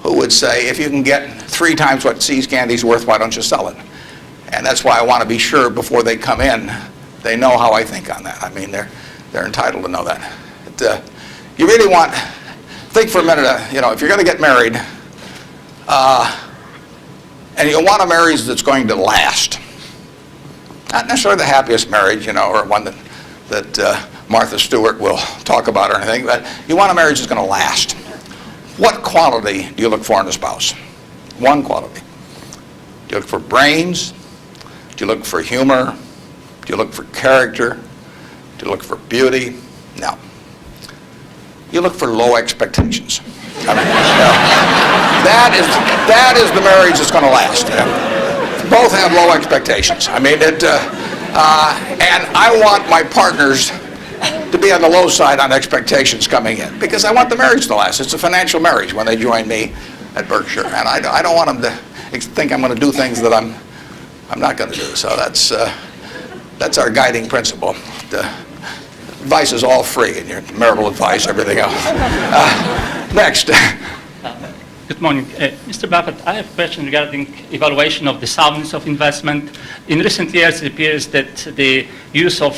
who would say, if you can get 3 times what See's Candy's worth, why don't you sell it? And that's why I want to be sure before they come in, they know how I think on that. I mean, they're entitled to know that. You really think for a minute, if you're going to get married, and you want a marriage that's going to last. Not necessarily the happiest marriage, or one that Martha Stewart will talk about or anything, but you want a marriage that's going to last. What quality do you look for in a spouse? One quality. Do you look for brains? Do you look for humor? Do you look for character? Do you look for beauty? No. You look for low expectations. I mean, that is the marriage that's going to last. Both have low expectations. I mean, and I want my partners to be on the low side on expectations coming in, because I want the marriage to last. It's a financial marriage when they join me at Berkshire, and I don't want them to think I'm going to do things that I'm not going to do. So that's our guiding principle. The advice is all free, and your marital advice, everything else. Next. Good morning. Mr. Buffett, I have a question regarding evaluation of the soundness of investment. In recent years, it appears that the use of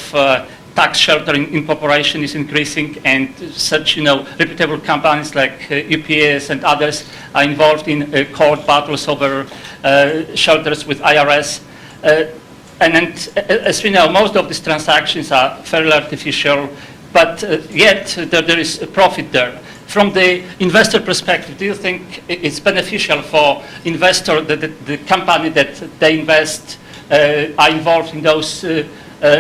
tax sheltering in corporation is increasing, and such, reputable companies like UPS and others are involved in court battles over shelters with IRS. And as we know, most of these transactions are fairly artificial, but yet there is a profit there. From the investor perspective, do you think it's beneficial for investor that the company that they invest are involved in those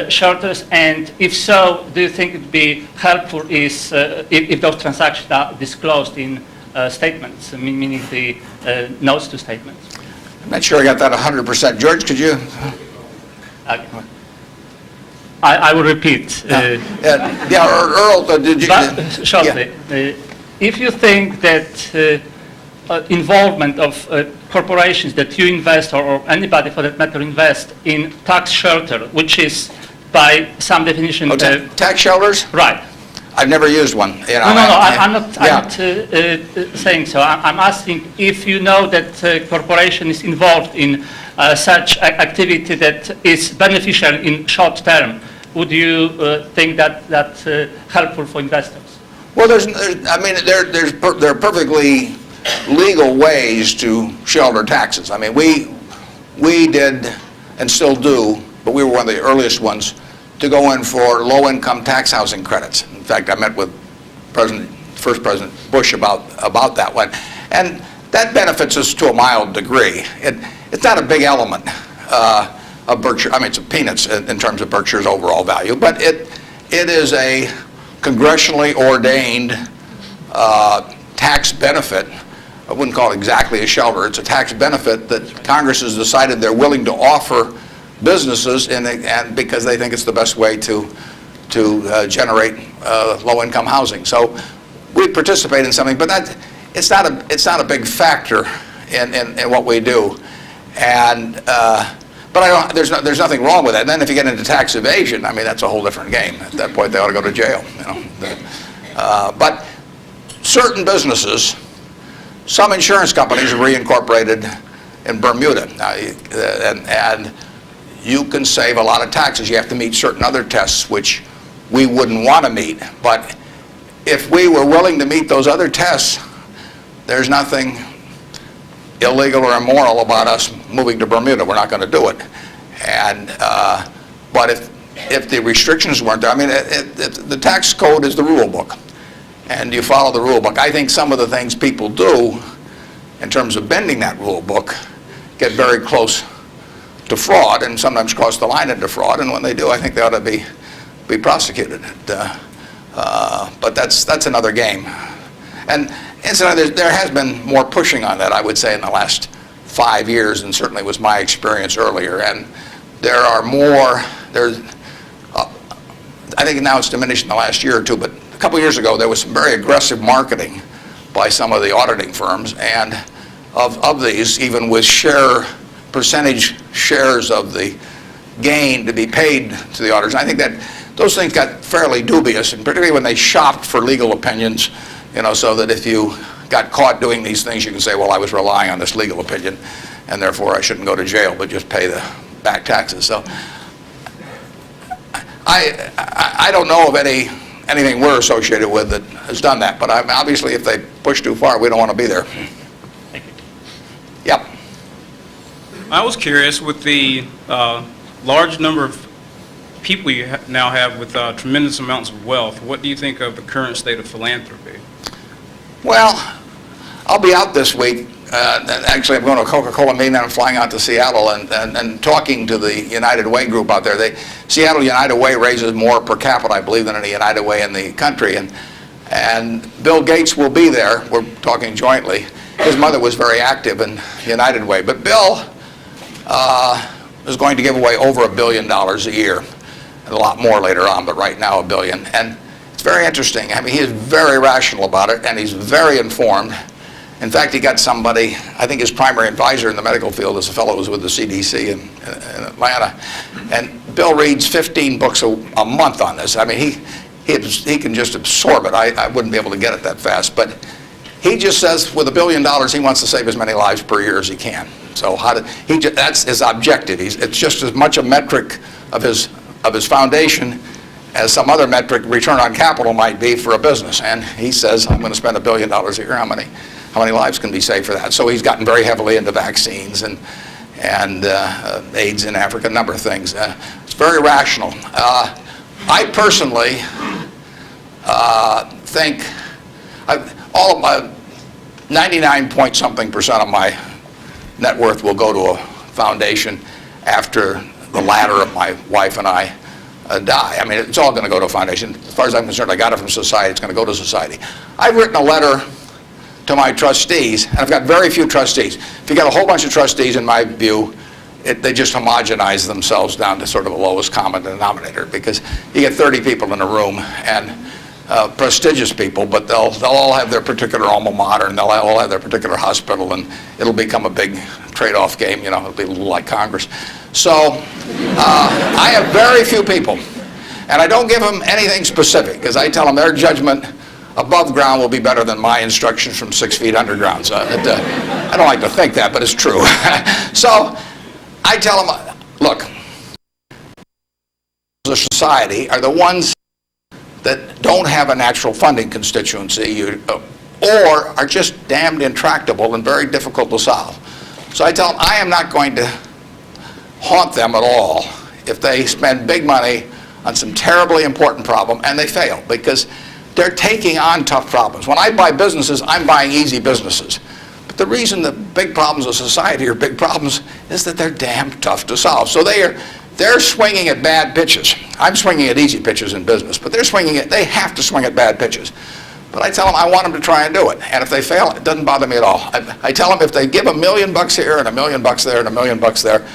shelters? And if so, do you think it would be helpful if those transactions are disclosed in statements, meaning the notes to statements? I'm not sure I got that 100%. George, could you? I will repeat. Earl, did you? Shortly. If you think that involvement of corporations that you invest, or anybody for that matter invest in tax shelter, which is by some definition... tax shelters? Right. I've never used one. I'm not saying so. I'm asking if you know that a corporation is involved in such activity that is beneficial in short term, would you think that that's helpful for investors? Well, there are perfectly legal ways to shelter taxes. I mean, we did and still do, but we were one of the earliest ones to go in for low-income tax housing credits. In fact, I met with first President Bush about that one, and that benefits us to a mild degree. It's not a big element of Berkshire. I mean, it's peanuts in terms of Berkshire's overall value, but it is a congressionally ordained tax benefit. I wouldn't call it exactly a shelter. It's a tax benefit that Congress has decided they're willing to offer businesses, and because they think it's the best way to generate low-income housing. So we participate in something, but it's not a big factor in what we do. And but there's nothing wrong with that. And then if you get into tax evasion, I mean, that's a whole different game. At that point, they ought to go to jail. But certain businesses, some insurance companies are reincorporated in Bermuda, and you can save a lot of taxes. You have to meet certain other tests which we wouldn't want to meet. But if we were willing to meet those other tests, there's nothing illegal or immoral about us moving to Bermuda. We're not going to do it. And but if the restrictions weren't there, I mean, the tax code is the rule book, and you follow the rule book. I think some of the things people do in terms of bending that rule book get very close to fraud and sometimes cross the line into fraud, and when they do, I think they ought to be prosecuted. But that's another game. And incidentally, there has been more pushing on that, I would say, in the last 5 years, and certainly was my experience earlier. And there are more, I think now it's diminished in the last year or two, but a couple years ago there was some very aggressive marketing by some of the auditing firms, and of these, even with percentage shares of the gain to be paid to the auditors. I think that those things got fairly dubious, and particularly when they shopped for legal opinions, so that if you got caught doing these things, you can say, well, I was relying on this legal opinion, and therefore I shouldn't go to jail, but just pay the back taxes. So I don't know of anything we're associated with that has done that, but obviously if they push too far, we don't want to be there. Thank you. Yep. I was curious, with the large number of people you now have with tremendous amounts of wealth, what do you think of the current state of philanthropy? Well, I'll be out this week. Actually, I'm going to a Coca-Cola meeting, and I'm flying out to Seattle and talking to the United Way group out there. Seattle United Way raises more per capita, I believe, than any United Way in the country. And Bill Gates will be there. We're talking jointly. His mother was very active in United Way. But Bill is going to give away over $1 billion a year. And a lot more later on, but right now $1 billion. And it's very interesting. I mean, he is very rational about it, and he's very informed. In fact, he got somebody, I think his primary advisor in the medical field is a fellow who was with the CDC in Atlanta. And Bill reads 15 books a month on this. I mean, he can just absorb it. I wouldn't be able to get it that fast. But he just says with $1 billion, he wants to save as many lives per year as he can. So that's his objective. It's just as much a metric of his foundation as some other metric, return on capital, might be for a business. And he says, I'm going to spend $1 billion a year. How many lives can be saved for that? So he's gotten very heavily into vaccines and AIDS in Africa, a number of things. It's very rational. I personally think all of my 99-point-something% of my net worth will go to a foundation after the latter of my wife and I die. I mean, it's all going to go to a foundation. As far as I'm concerned, I got it from society. It's going to go to society. I've written a letter to my trustees, and I've got very few trustees. If you got a whole bunch of trustees, in my view, they just homogenize themselves down to sort of a lowest common denominator, because you get 30 people in a room, and prestigious people, but they'll all have their particular alma mater, and they'll all have their particular hospital, and it'll become a big trade-off game. It'll be a little like Congress. So I have very few people, and I don't give them anything specific, because I tell them their judgment above ground will be better than my instructions from 6 feet underground. So I don't like to think that, but it's true. So I tell them, look, the society are the ones that don't have a natural funding constituency or are just damned intractable and very difficult to solve. So I tell them I am not going to haunt them at all if they spend big money on some terribly important problem and they fail, because they're taking on tough problems. When I buy businesses, I'm buying easy businesses. But the reason that big problems of society are big problems is that they're damn tough to solve. So they're swinging at bad pitches. I'm swinging at easy pitches in business, but they have to swing at bad pitches. But I tell them I want them to try and do it. And if they fail, it doesn't bother me at all. I tell them if they give $1 million here and $1 million there and $1 million there,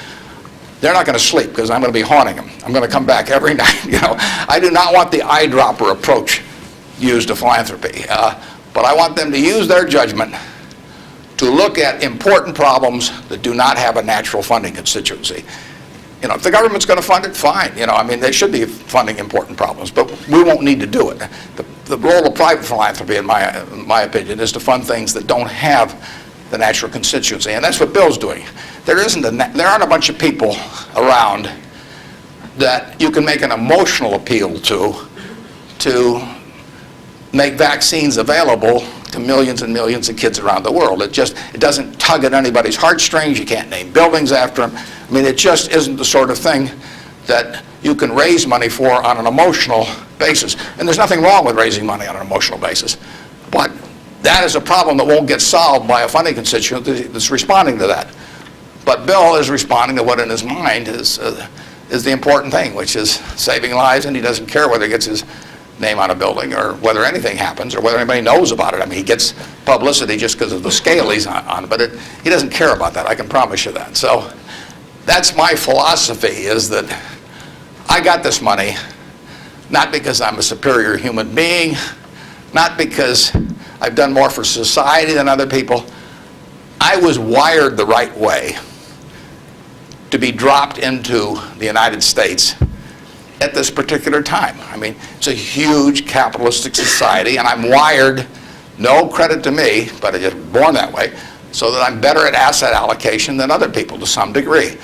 they're not going to sleep, because I'm going to be haunting them. I'm going to come back every night. I do not want the eyedropper approach used to philanthropy. But I want them to use their judgment to look at important problems that do not have a natural funding constituency. If the government's going to fund it, fine. I mean, they should be funding important problems, but we won't need to do it. The role of private philanthropy, in my opinion, is to fund things that don't have the natural constituency, and that's what Bill's doing. There aren't a bunch of people around that you can make an emotional appeal to make vaccines available to millions and millions of kids around the world. It doesn't tug at anybody's heartstrings. You can't name buildings after them. I mean, it just isn't the sort of thing that you can raise money for on an emotional basis. And there's nothing wrong with raising money on an emotional basis. But that is a problem that won't get solved by a funding constituency that's responding to that. But Bill is responding to what in his mind is the important thing, which is saving lives, and he doesn't care whether he gets his name on a building or whether anything happens or whether anybody knows about it. I mean, he gets publicity just because of the scale he's on, but he doesn't care about that. I can promise you that. So that's my philosophy, is that I got this money not because I'm a superior human being, not because I've done more for society than other people. I was wired the right way to be dropped into the United States at this particular time. I mean, it's a huge capitalistic society, and I'm wired, no credit to me, but I'm just born that way, so that I'm better at asset allocation than other people to some degree.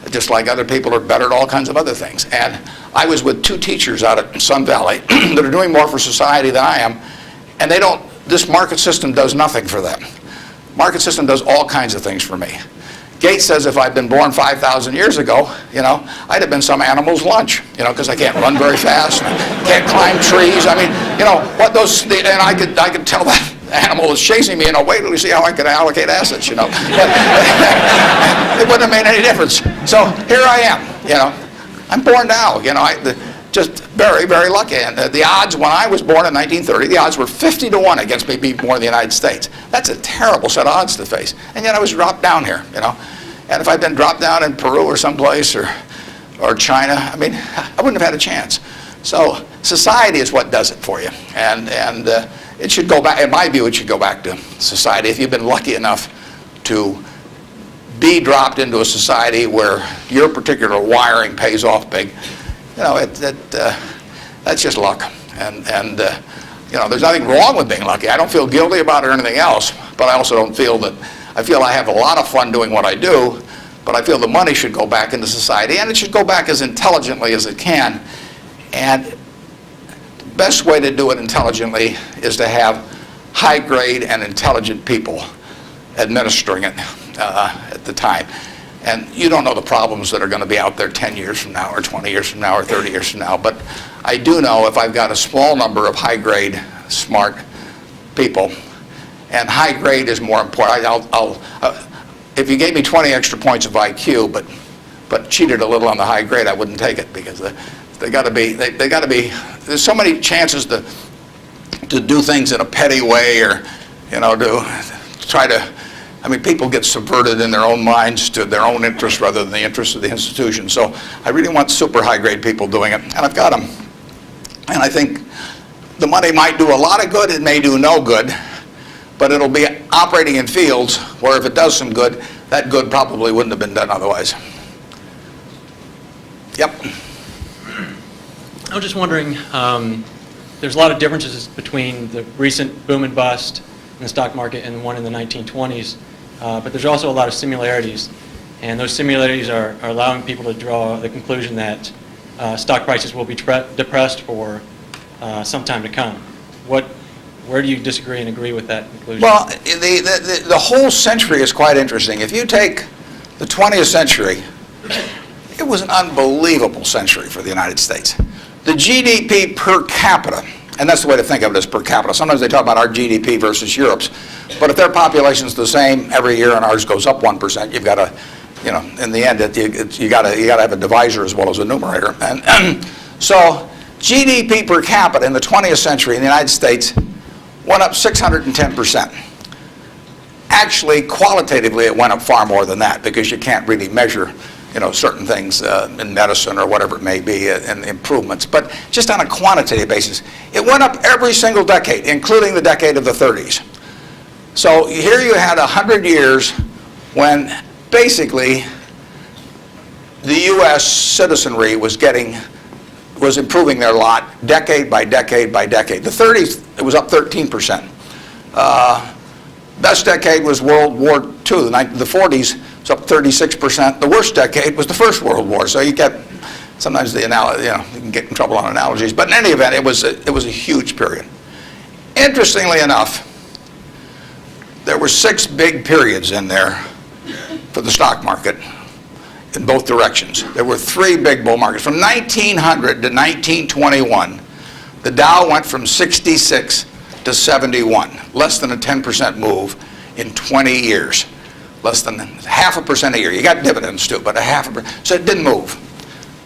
Just like other people are better at all kinds of other things. And I was with 2 teachers out at Sun Valley that are doing more for society than I am, and this market system does nothing for them. Market system does all kinds of things for me. Gates says if I'd been born 5,000 years ago, I'd have been some animal's lunch, because I can't run very fast, and I can't climb trees. I mean, and I could tell that animal was chasing me, wait till you see how I can allocate assets, But it wouldn't have made any difference. So here I am, I'm born now, just very, very lucky. And the odds when I was born in 1930, the odds were 50 to 1 against me being born in the United States. That's a terrible set of odds to face. And yet I was dropped down here, And if I'd been dropped down in Peru or someplace or China, I mean, I wouldn't have had a chance. So society is what does it for you. And it should go back, in my view, it should go back to society. If you've been lucky enough to be dropped into a society where your particular wiring pays off big, that's just luck. And there's nothing wrong with being lucky. I don't feel guilty about it or anything else, but I also don't feel that, I feel I have a lot of fun doing what I do, but I feel the money should go back into society, and it should go back as intelligently as it can. And the best way to do it intelligently is to have high-grade and intelligent people administering it at the time. And you don't know the problems that are going to be out there 10 years from now or 20 years from now or 30 years from now. But I do know if I've got a small number of high-grade, smart people, and high-grade is more important. If you gave me 20 extra points of IQ, but cheated a little on the high grade, I wouldn't take it, because they got to be. There's so many chances to do things in a petty way, or to try to. I mean, people get subverted in their own minds to their own interests rather than the interests of the institution. So I really want super high-grade people doing it, and I've got them. And I think the money might do a lot of good, it may do no good, but it'll be operating in fields where if it does some good, that good probably wouldn't have been done otherwise. Yep. I was just wondering, there's a lot of differences between the recent boom and bust in the stock market and the one in the 1920s. But there's also a lot of similarities, and those similarities are allowing people to draw the conclusion that stock prices will be depressed for some time to come. Where do you disagree and agree with that conclusion? Well, the whole century is quite interesting. If you take the 20th century, it was an unbelievable century for the United States. The GDP per capita, and that's the way to think of it, as per capita. Sometimes they talk about our GDP versus Europe's, but if their population's the same every year and ours goes up 1%, you've got to, in the end, you got to have a divisor as well as a numerator. And so GDP per capita in the 20th century in the United States went up 610%. Actually, qualitatively, it went up far more than that, because you can't really measure certain things in medicine or whatever it may be, and improvements. But just on a quantitative basis, it went up every single decade, including the decade of the 30s. So here you had 100 years when basically the U.S. citizenry was improving their lot decade by decade by decade. The 30s, it was up 13%. Best decade was World War II. The 40s was up 36%. The worst decade was the First World War. So you get, sometimes you can get in trouble on analogies. But in any event, it was a huge period. Interestingly enough, there were 6 big periods in there for the stock market in both directions. There were 3 big bull markets. From 1900 to 1921, the Dow went from 66 to 71, less than a 10% move in 20 years. less than 0.5% a year. You got dividends too, but 0.5%. So it didn't move.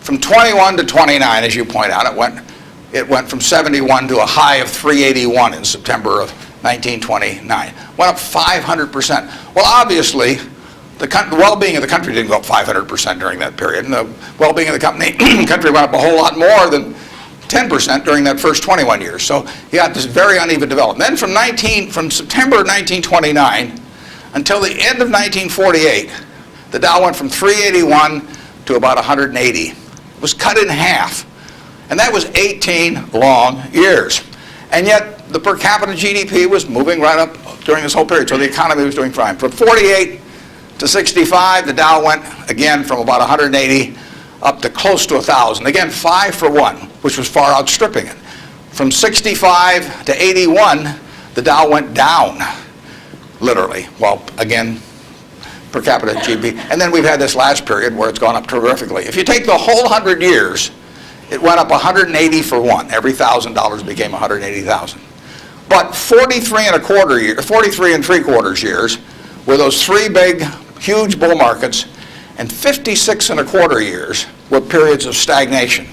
From 21 to 29, as you point out, it went from 71 to a high of 381 in September of 1929. Went up 500%. Well, obviously, the well-being of the country didn't go up 500% during that period, and the well-being of the country went up a whole lot more than 10% during that first 21 years. So you got this very uneven development. Then from September of 1929 until the end of 1948, the Dow went from 381 to about 180. It was cut in half. And that was 18 long years. And yet the per capita GDP was moving right up during this whole period. So the economy was doing fine. From 48 to 65, the Dow went again from about 180 up to close to 1,000. Again, 5 for 1, which was far outstripping it. From 65 to 81, the Dow went down, literally. Well, again, per capita GDP. And then we've had this last period where it's gone up terrifically. If you take the whole 100 years, it went up 180 for 1. Every $1,000 became 180,000. But 43 and 3/4 years were those 3 big, huge bull markets, and 56 and a quarter years were periods of stagnation.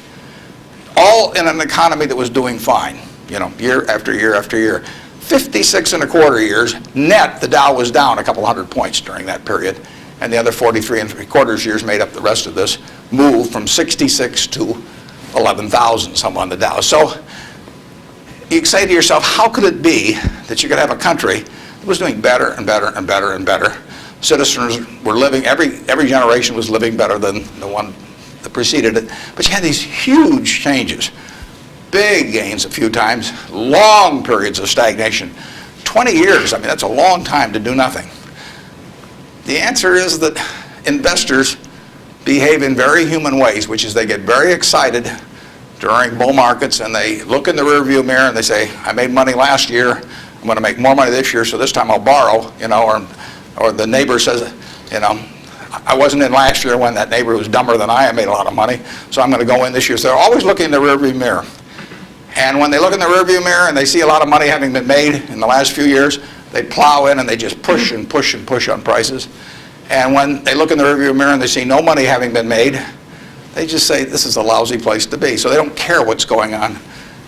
All in an economy that was doing fine, year after year after year. 56 and a quarter years, net, the Dow was down a couple hundred points during that period, and the other 43 and 3/4 years made up the rest of this move from 66 to 11,000 some on the Dow. So you say to yourself, how could it be that you could have a country that was doing better and better and better and better? Citizens were living, every generation was living better than the one that preceded it. But you had these huge changes, big gains a few times, long periods of stagnation. 20 years, I mean, that's a long time to do nothing. The answer is that investors behave in very human ways, which is they get very excited during bull markets and they look in the rearview mirror and they say, I made money last year, I'm going to make more money this year, so this time I'll borrow, or the neighbor says, I wasn't in last year when that neighbor who was dumber than I made a lot of money, so I'm going to go in this year. So they're always looking in the rearview mirror. And when they look in the rearview mirror and they see a lot of money having been made in the last few years, they plow in and they just push and push and push on prices. And when they look in the rearview mirror and they see no money having been made, they just say this is a lousy place to be. So they don't care what's going on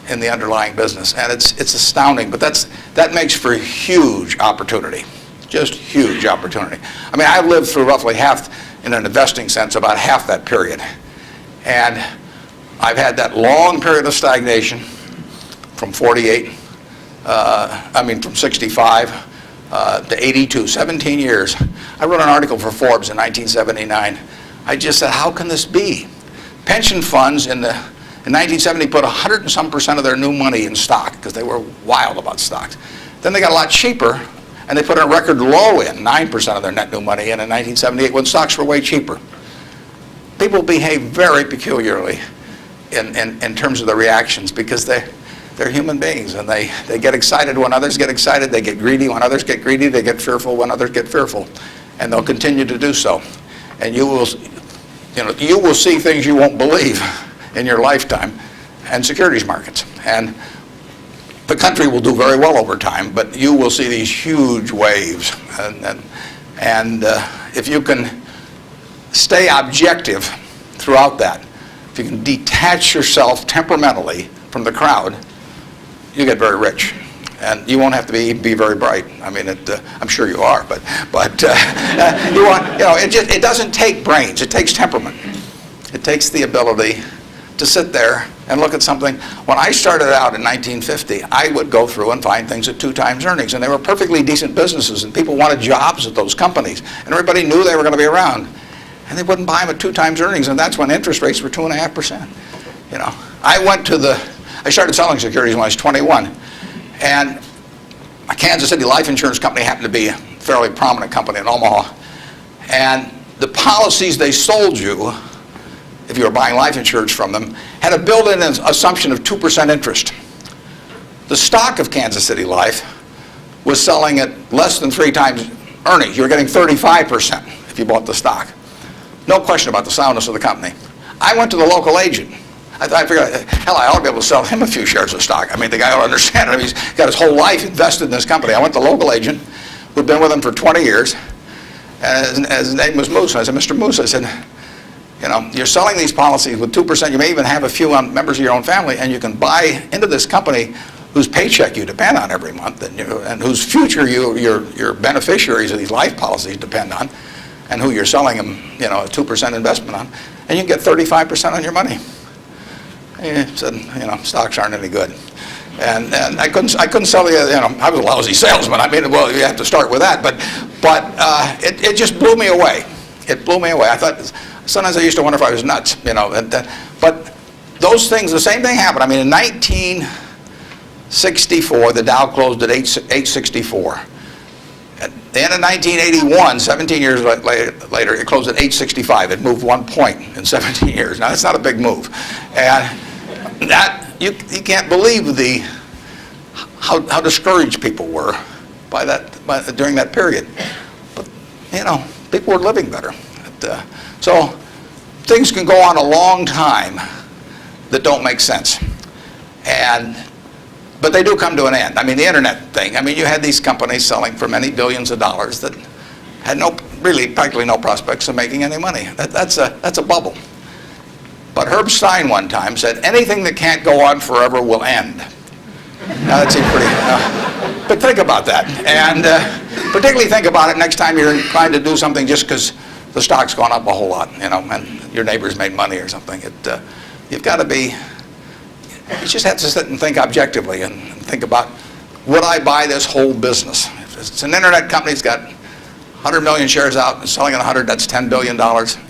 in the underlying business. And it's astounding, but that makes for huge opportunity, just huge opportunity. I mean, I've lived through roughly half, in an investing sense, about half that period. And I've had that long period of stagnation from 65 to 82, 17 years. I wrote an article for Forbes in 1979. I just said, how can this be? Pension funds in 1970 put 100 and some % of their new money in stock because they were wild about stocks. Then they got a lot cheaper and they put a record low in, 9% of their net new money in 1978 when stocks were way cheaper. People behave very peculiarly in terms of the reactions because they're human beings and they get excited when others get excited, they get greedy when others get greedy, they get fearful when others get fearful, and they'll continue to do so. And you will see things you won't believe in your lifetime and securities markets. And the country will do very well over time, but you will see these huge waves. And if you can stay objective throughout that, if you can detach yourself temperamentally from the crowd, you get very rich, and you won't have to be very bright. I mean, I'm sure you are, but you want, it doesn't take brains. It takes temperament. It takes the ability to sit there and look at something. When I started out in 1950, I would go through and find things at 2 times earnings, and they were perfectly decent businesses, and people wanted jobs at those companies, and everybody knew they were going to be around, and they wouldn't buy them at 2 times earnings, and that's when interest rates were 2.5%. I started selling securities when I was 21, and a Kansas City life insurance company happened to be a fairly prominent company in Omaha, and the policies they sold you, if you were buying life insurance from them, had a built-in assumption of 2% interest. The stock of Kansas City Life was selling at less than 3 times earnings. You were getting 35% if you bought the stock. No question about the soundness of the company. I went to the local agent. I figured, hell, I ought to be able to sell him a few shares of stock. I mean, the guy ought to understand it. I mean, he's got his whole life invested in this company. I went to the local agent who'd been with him for 20 years, And his name was Moose. And I said, Mr. Moose, I said, you know, you're selling these policies with 2%. You may even have a few on members of your own family, and you can buy into this company whose paycheck you depend on every month, and whose future your beneficiaries of these life policies depend on, and who you're selling them, you know, a 2% investment on, and you can get 35% on your money. He said, you know, stocks aren't any good. And I couldn't sell you know, I was a lousy salesman. I mean, well, you have to start with that. But it just blew me away. It blew me away. I thought, sometimes I used to wonder if I was nuts, you know. But those things, the same thing happened. I mean, in 1964, the Dow closed at 864. At the end of 1981, 17 years later, it closed at 865. It moved 1 point in 17 years. Now, that's not a big move. And that, you can't believe how discouraged people were during that period. But, you know, people were living better. So things can go on a long time that don't make sense. But they do come to an end. I mean, the internet thing, I mean, you had these companies selling for many billions of dollars that had practically no prospects of making any money. That's a bubble. But Herb Stein one time said, anything that can't go on forever will end. Now that seems pretty, but think about that. And particularly think about it next time you're trying to do something just because the stock's gone up a whole lot, you know, and your neighbor's made money or something. You've got to be, you just have to sit and think objectively and think about, would I buy this whole business? If it's an internet company, it's got 100 million shares out and selling at 100, that's $10 billion.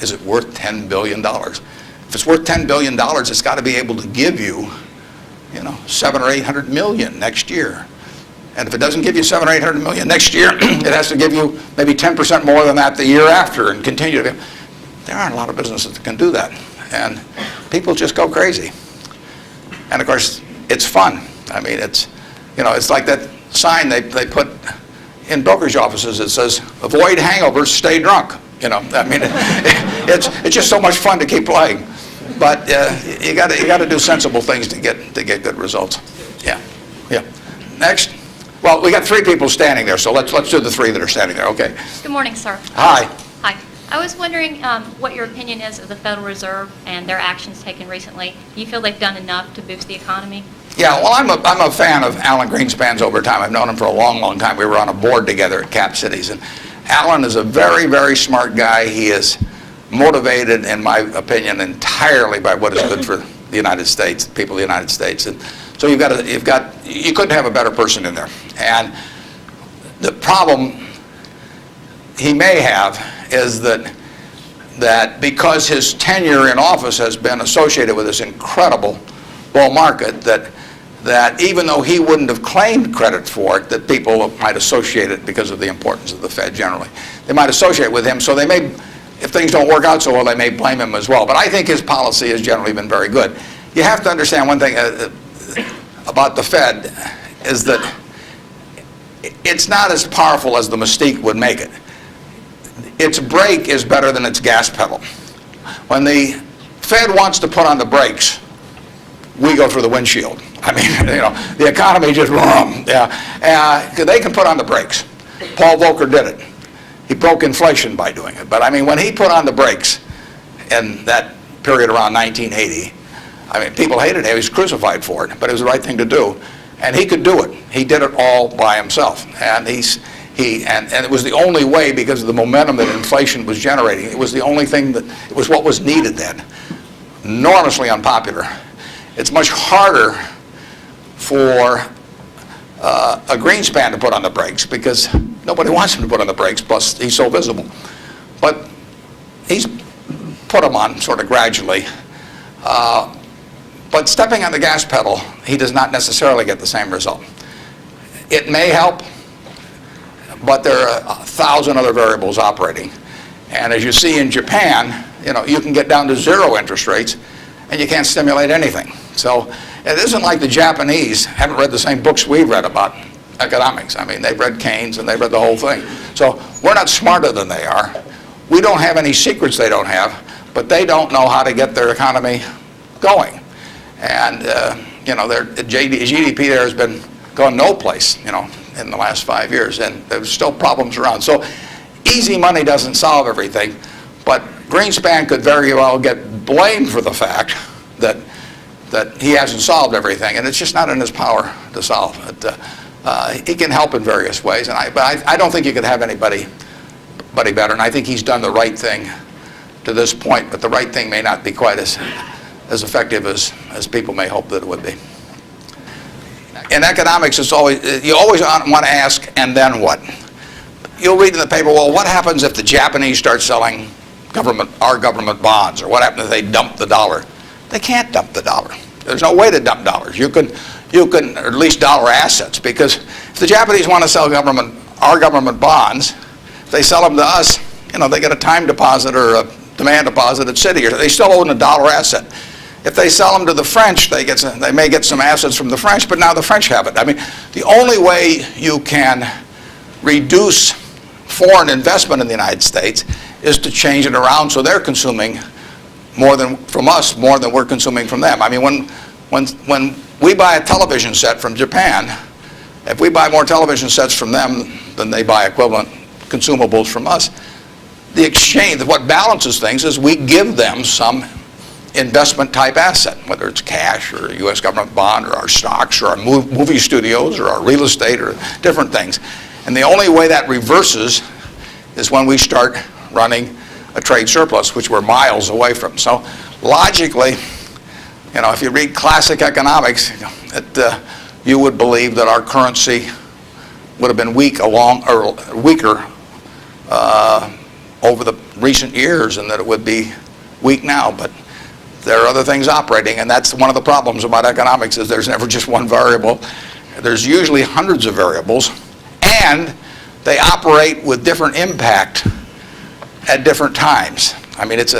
Is it worth $10 billion? If it's worth $10 billion, it's got to be able to give you, you know, 700 or 800 million next year. And if it doesn't give you 700 or 800 million next year, it has to give you maybe 10% more than that the year after and continue to. There aren't a lot of businesses that can do that. And people just go crazy. And of course, it's fun. I mean, it's, you know, it's like that sign they put in brokerage offices that says, avoid hangovers, stay drunk. You know, I mean, it's just so much fun to keep playing. But you got to do sensible things to get good results. Yeah. Next. Well, we got 3 people standing there, so let's do the 3 that are standing there. Okay. Good morning, sir. Hi. Hi. I was wondering what your opinion is of the Federal Reserve and their actions taken recently. Do you feel they've done enough to boost the economy? Yeah, well, I'm a fan of Alan Greenspan's over time. I've known him for a long, long time. We were on a board together at Cap Cities, and Alan is a very, very smart guy. He is motivated, in my opinion, entirely by what is good for the United States, the people of the United States. And so you couldn't have a better person in there. And the problem he may have is that because his tenure in office has been associated with this incredible bull market, that even though he wouldn't have claimed credit for it, that people might associate it because of the importance of the Fed generally. They might associate with him, so they may, if things don't work out so well, they may blame him as well. But I think his policy has generally been very good. You have to understand one thing about the Fed is that it's not as powerful as the mystique would make it. Its brake is better than its gas pedal. When the Fed wants to put on the brakes, we go for the windshield. I mean, you know, the economy just, they can put on the brakes. Paul Volcker did it. He broke inflation by doing it. But I mean, when he put on the brakes in that period around 1980, I mean, people hated him. He was crucified for it, but it was the right thing to do. And he could do it. He did it all by himself. And and it was the only way, because of the momentum that inflation was generating. It was the only thing it was what was needed then. Enormously unpopular. It's much harder for a Greenspan to put on the brakes because nobody wants him to put on the brakes, plus he's so visible. But he's put them on sort of gradually. But stepping on the gas pedal, he does not necessarily get the same result. It may help, but there are 1,000 other variables operating. And as you see in Japan, you know, you can get down to 0 interest rates and you can't stimulate anything. So it isn't like the Japanese haven't read the same books we've read about economics. I mean, they've read Keynes and they've read the whole thing. So we're not smarter than they are. We don't have any secrets they don't have, but they don't know how to get their economy going. And, you know, their GDP there has gone no place, you know, in the last 5 years, and there's still problems around. So easy money doesn't solve everything, but Greenspan could very well get blamed for the fact that he hasn't solved everything, and it's just not in his power to solve it. He can help in various ways, but I don't think you could have anybody better, and I think he's done the right thing to this point, but the right thing may not be quite as effective as people may hope that it would be. In economics, you always want to ask, and then what? You'll read in the paper, well, what happens if the Japanese start selling our government bonds, or what happens if they dump the dollar? They can't dump the dollar. There's no way to dump dollars. You can, or at least dollar assets, because if the Japanese want to sell our government bonds, if they sell them to us, they get a time deposit or a demand deposit at Citi, or they still own a dollar asset. If they sell them to the French, they may get some assets from the French, but now the French have it. I mean, the only way you can reduce foreign investment in the United States is to change it around so they're consuming more than from us, more than we're consuming from them. I mean, when we buy a television set from Japan, if we buy more television sets from them than they buy equivalent consumables from us, the exchange, what balances things is we give them some investment type asset, whether it's cash or a U.S. government bond or our stocks or our movie studios or our real estate or different things. And the only way that reverses is when we start running a trade surplus, which we're miles away from. So logically, if you read classic economics, you would believe that our currency would have been weaker over the recent years, and that it would be weak now. But there are other things operating, and that's one of the problems about economics, is there's never just one variable. There's usually hundreds of variables, and they operate with different impact at different times. I mean, it's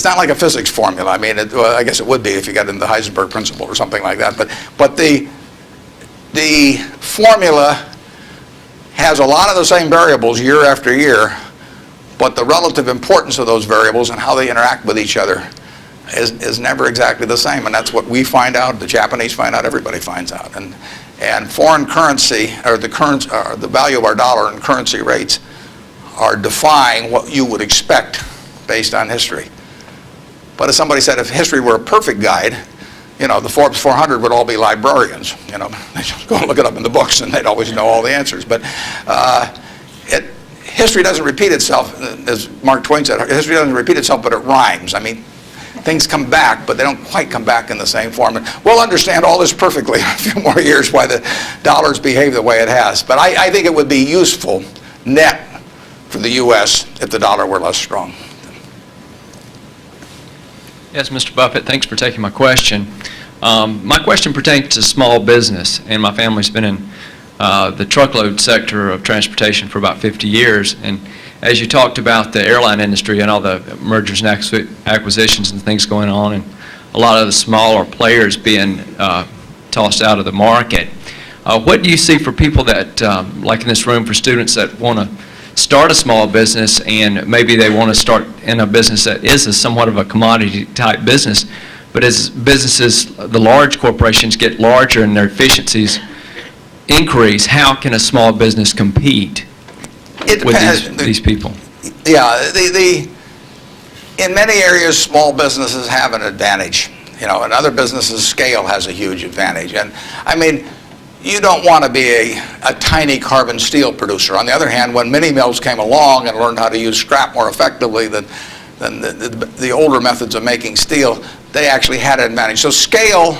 not like a physics formula. I mean, well, I guess it would be if you got into the Heisenberg principle or something like that. But the formula has a lot of the same variables year after year, but the relative importance of those variables and how they interact with each other is never exactly the same. And that's what we find out, the Japanese find out, everybody finds out. And foreign currency, or the value of our dollar and currency rates, are defying what you would expect based on history. But as somebody said, if history were a perfect guide, the Forbes 400 would all be librarians. They just go and look it up in the books, and they'd always know all the answers. But history doesn't repeat itself, as Mark Twain said. History doesn't repeat itself, but it rhymes. I mean, things come back, but they don't quite come back in the same form. And we'll understand all this perfectly in a few more years, why the dollar's behaved the way it has. But I think it would be useful net for the U.S. if the dollar were less strong. Yes, Mr. Buffett, thanks for taking my question. My question pertains to small business, and my family's been in the truckload sector of transportation for about 50 years. And as you talked about the airline industry and all the mergers and acquisitions and things going on, and a lot of the smaller players being tossed out of the market, what do you see for people that, like in this room, for students that want to start a small business, and maybe they want to start in a business that is somewhat of a commodity type business, but as businesses, the large corporations get larger and their efficiencies increase, how can a small business compete with these people? Yeah, in many areas, small businesses have an advantage. In other businesses, scale has a huge advantage. And I mean, you don't want to be a tiny carbon steel producer. On the other hand, when mini mills came along and learned how to use scrap more effectively than the older methods of making steel, they actually had an advantage. So scale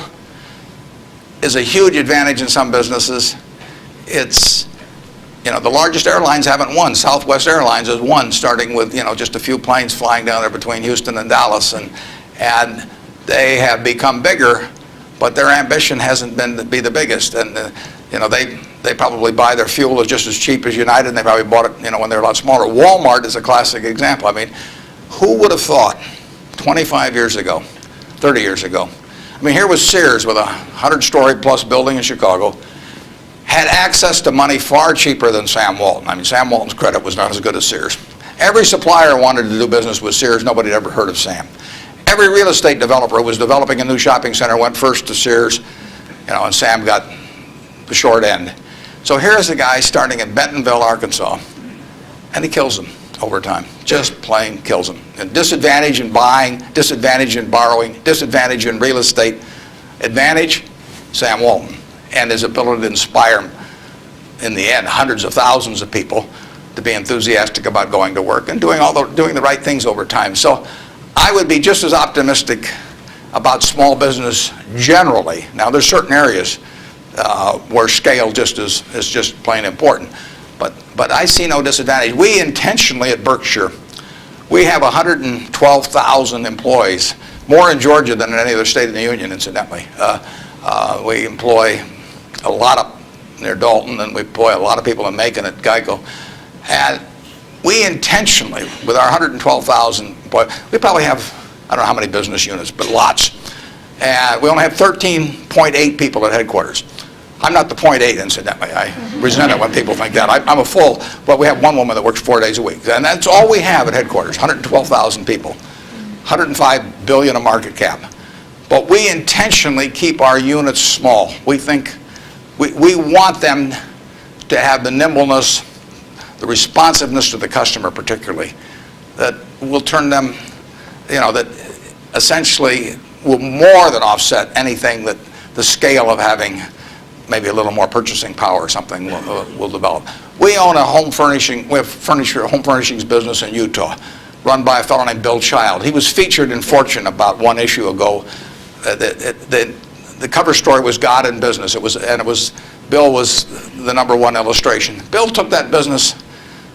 is a huge advantage in some businesses. It's, the largest airlines haven't won. Southwest Airlines has won, starting with, just a few planes flying down there between Houston and Dallas, and they have become bigger, but their ambition hasn't been to be the biggest. And they probably buy their fuel just as cheap as United, and they probably bought it when they were a lot smaller. Walmart is a classic example. I mean, who would have thought 25 years ago, 30 years ago? I mean, here was Sears with a 100-story plus building in Chicago, had access to money far cheaper than Sam Walton. I mean, Sam Walton's credit was not as good as Sears. Every supplier wanted to do business with Sears. Nobody had ever heard of Sam. Every real estate developer who was developing a new shopping center went first to Sears, and Sam got the short end. So here's a guy starting in Bentonville, Arkansas, And he kills them over time. Just plain kills them. And disadvantage in buying, disadvantage in borrowing, disadvantage in real estate. Advantage, Sam Walton, and his ability to inspire, in the end, hundreds of thousands of people to be enthusiastic about going to work and doing the right things over time. So I would be just as optimistic about small business generally. Now, there's certain areas where scale is just plain important. But I see no disadvantage. We intentionally at Berkshire, we have 112,000 employees, more in Georgia than in any other state in the union, incidentally. We employ a lot up near Dalton, and we employ a lot of people in Macon at Geico. And we intentionally, with our 112,000 employees, we probably have, I don't know how many business units, but lots. And we only have 13.8 people at headquarters. I'm not the 0.8, incidentally. I resent it when people think that. I'm a full, but we have one woman that works 4 days a week. And that's all we have at headquarters, 112,000 people, 105 billion of market cap. But we intentionally keep our units small. We think, we want them to have the nimbleness, the responsiveness to the customer particularly, that will turn them, that essentially will more than offset anything that the scale of having maybe a little more purchasing power or something will develop. We own a home furnishings business in Utah, run by a fellow named Bill Child. He was featured in Fortune about one issue ago. The cover story was God in Business. Bill was the #1 illustration. Bill took that business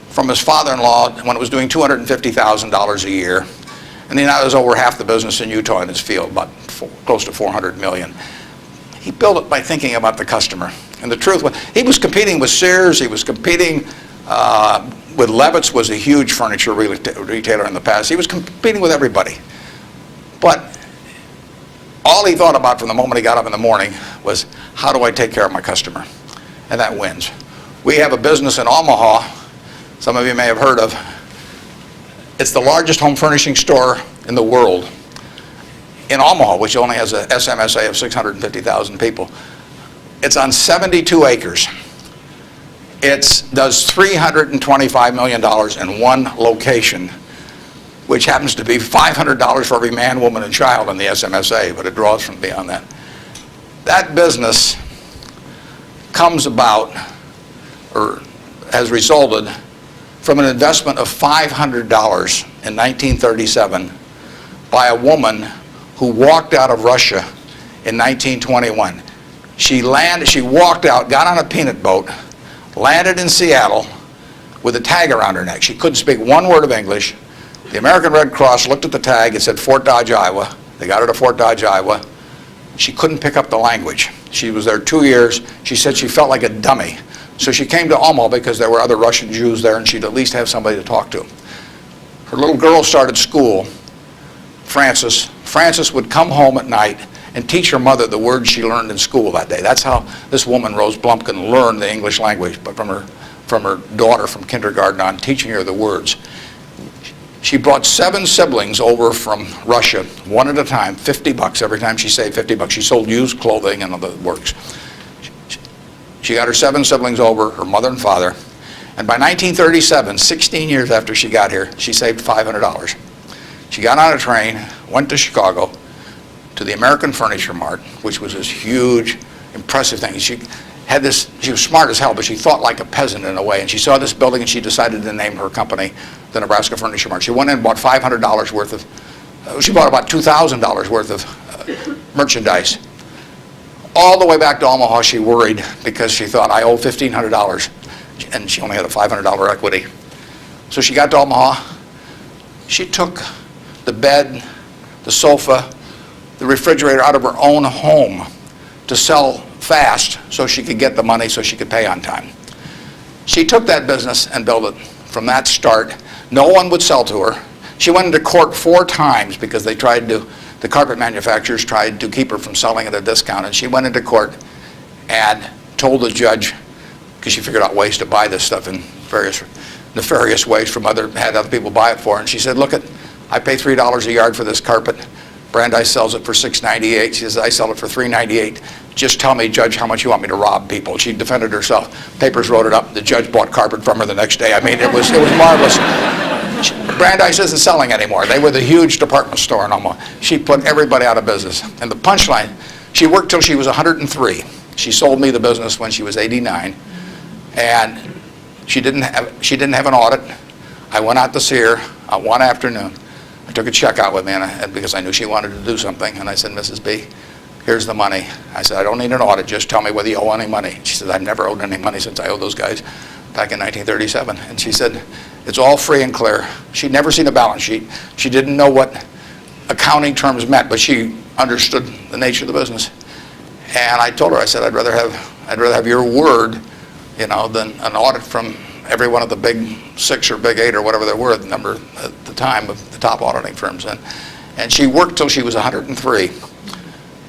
from his father-in-law when it was doing $250,000 a year, and he now has over half the business in Utah in his field, about close to $400 million. He built it by thinking about the customer. And the truth was, he was competing with Sears, he was competing with Levitt's, was a huge furniture retailer in the past. He was competing with everybody. But all he thought about from the moment he got up in the morning was, how do I take care of my customer? And that wins. We have a business in Omaha, some of you may have heard of. It's the largest home furnishing store in the world. In Omaha, which only has a SMSA of 650,000 people. It's on 72 acres. It does $325 million in one location, which happens to be $500 for every man, woman, and child in the SMSA, but it draws from beyond that. That business comes about, or has resulted from an investment of $500 in 1937 by a woman who walked out of Russia in 1921. She walked out, got on a peanut boat, landed in Seattle with a tag around her neck. She couldn't speak one word of English. The American Red Cross looked at the tag, it said Fort Dodge, Iowa. They got her to Fort Dodge, Iowa. She couldn't pick up the language. She was there 2 years. She said she felt like a dummy. So she came to Omaha because there were other Russian Jews there and she'd at least have somebody to talk to. Her little girl started school, Frances. Frances would come home at night and teach her mother the words she learned in school that day. That's how this woman, Rose Blumpkin, learned the English language, but from her daughter from kindergarten on, teaching her the words. She brought 7 siblings over from Russia, one at a time, $50 every time she saved $50. She sold used clothing and other works. She got her 7 siblings over, her mother and father, and by 1937, 16 years after she got here, she saved $500. She got on a train, went to Chicago, to the American Furniture Mart, which was this huge, impressive thing. She was smart as hell, but she thought like a peasant in a way, and she saw this building and she decided to name her company the Nebraska Furniture Mart. She went in and bought $500 worth of, she bought about $2,000 worth of merchandise. All the way back to Omaha, she worried because she thought, I owe $1,500, and she only had a $500 equity. So she got to Omaha. She took the bed, the sofa, the refrigerator out of her own home to sell fast so she could get the money so she could pay on time. She took that business and built it from that start. No one would sell to her. She went into court 4 times because the carpet manufacturers tried to keep her from selling at a discount, and she went into court and told the judge, because she figured out ways to buy this stuff in various nefarious ways from had other people buy it for her, and she said, look, I pay $3 a yard for this carpet. Brandeis sells it for $6.98. She says, I sell it for $3.98. Just tell me, Judge, how much you want me to rob people. She defended herself. Papers wrote it up. The judge bought carpet from her the next day. I mean, it was marvelous. Brandeis isn't selling anymore. They were the huge department store in Omaha. She put everybody out of business. And the punchline, she worked till she was 103. She sold me the business when she was 89. And she didn't have an audit. I went out to see her one afternoon. I took a check out with me because I knew she wanted to do something. And I said, Mrs. B, here's the money. I said, I don't need an audit. Just tell me whether you owe any money. She said, I've never owed any money since I owed those guys back in 1937. And she said, it's all free and clear. She'd never seen a balance sheet. She didn't know what accounting terms meant, but she understood the nature of the business. And I told her, I said, I'd rather have your word, than an audit from every one of the big 6 or big 8 or whatever there were, the number at the time of the top auditing firms. And she worked till she was 103.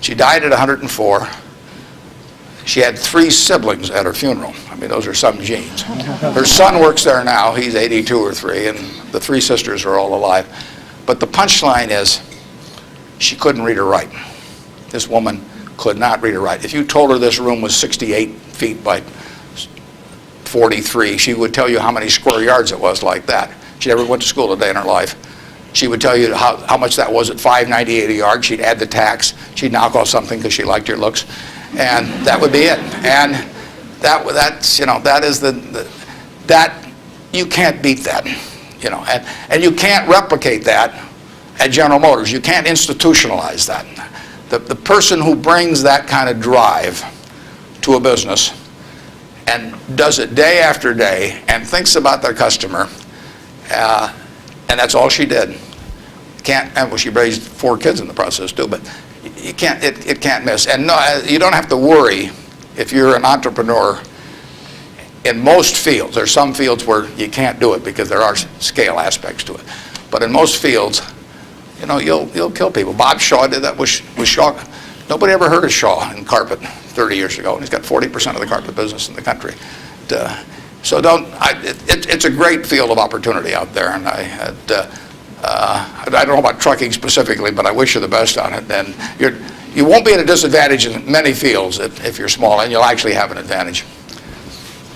She died at 104. She had 3 siblings at her funeral. I mean, those are some genes. Her son works there now. He's 82 or 3, and the 3 sisters are all alive. But the punchline is, she couldn't read or write. This woman could not read or write. If you told her this room was 68 feet by 43, she would tell you how many square yards it was like that. She never went to school a day in her life. She would tell you how much that was at $5.98 a yard. She'd add the tax. She'd knock off something because she liked your looks. And that would be it. And that is that you can't beat that, and you can't replicate that at General Motors. You can't institutionalize that. The person who brings that kind of drive to a business and does it day after day and thinks about their customer, and that's all she did. She raised 4 kids in the process too, but you can't. It can't miss. And no, you don't have to worry if you're an entrepreneur. In most fields, there's some fields where you can't do it because there are scale aspects to it. But in most fields, you'll kill people. Bob Shaw did that with Shaw. Nobody ever heard of Shaw in carpet 30 years ago, and he's got 40% of the carpet business in the country. So it's a great field of opportunity out there, and I don't know about trucking specifically, but I wish you the best on it. And you won't be at a disadvantage in many fields if you're small, and you'll actually have an advantage.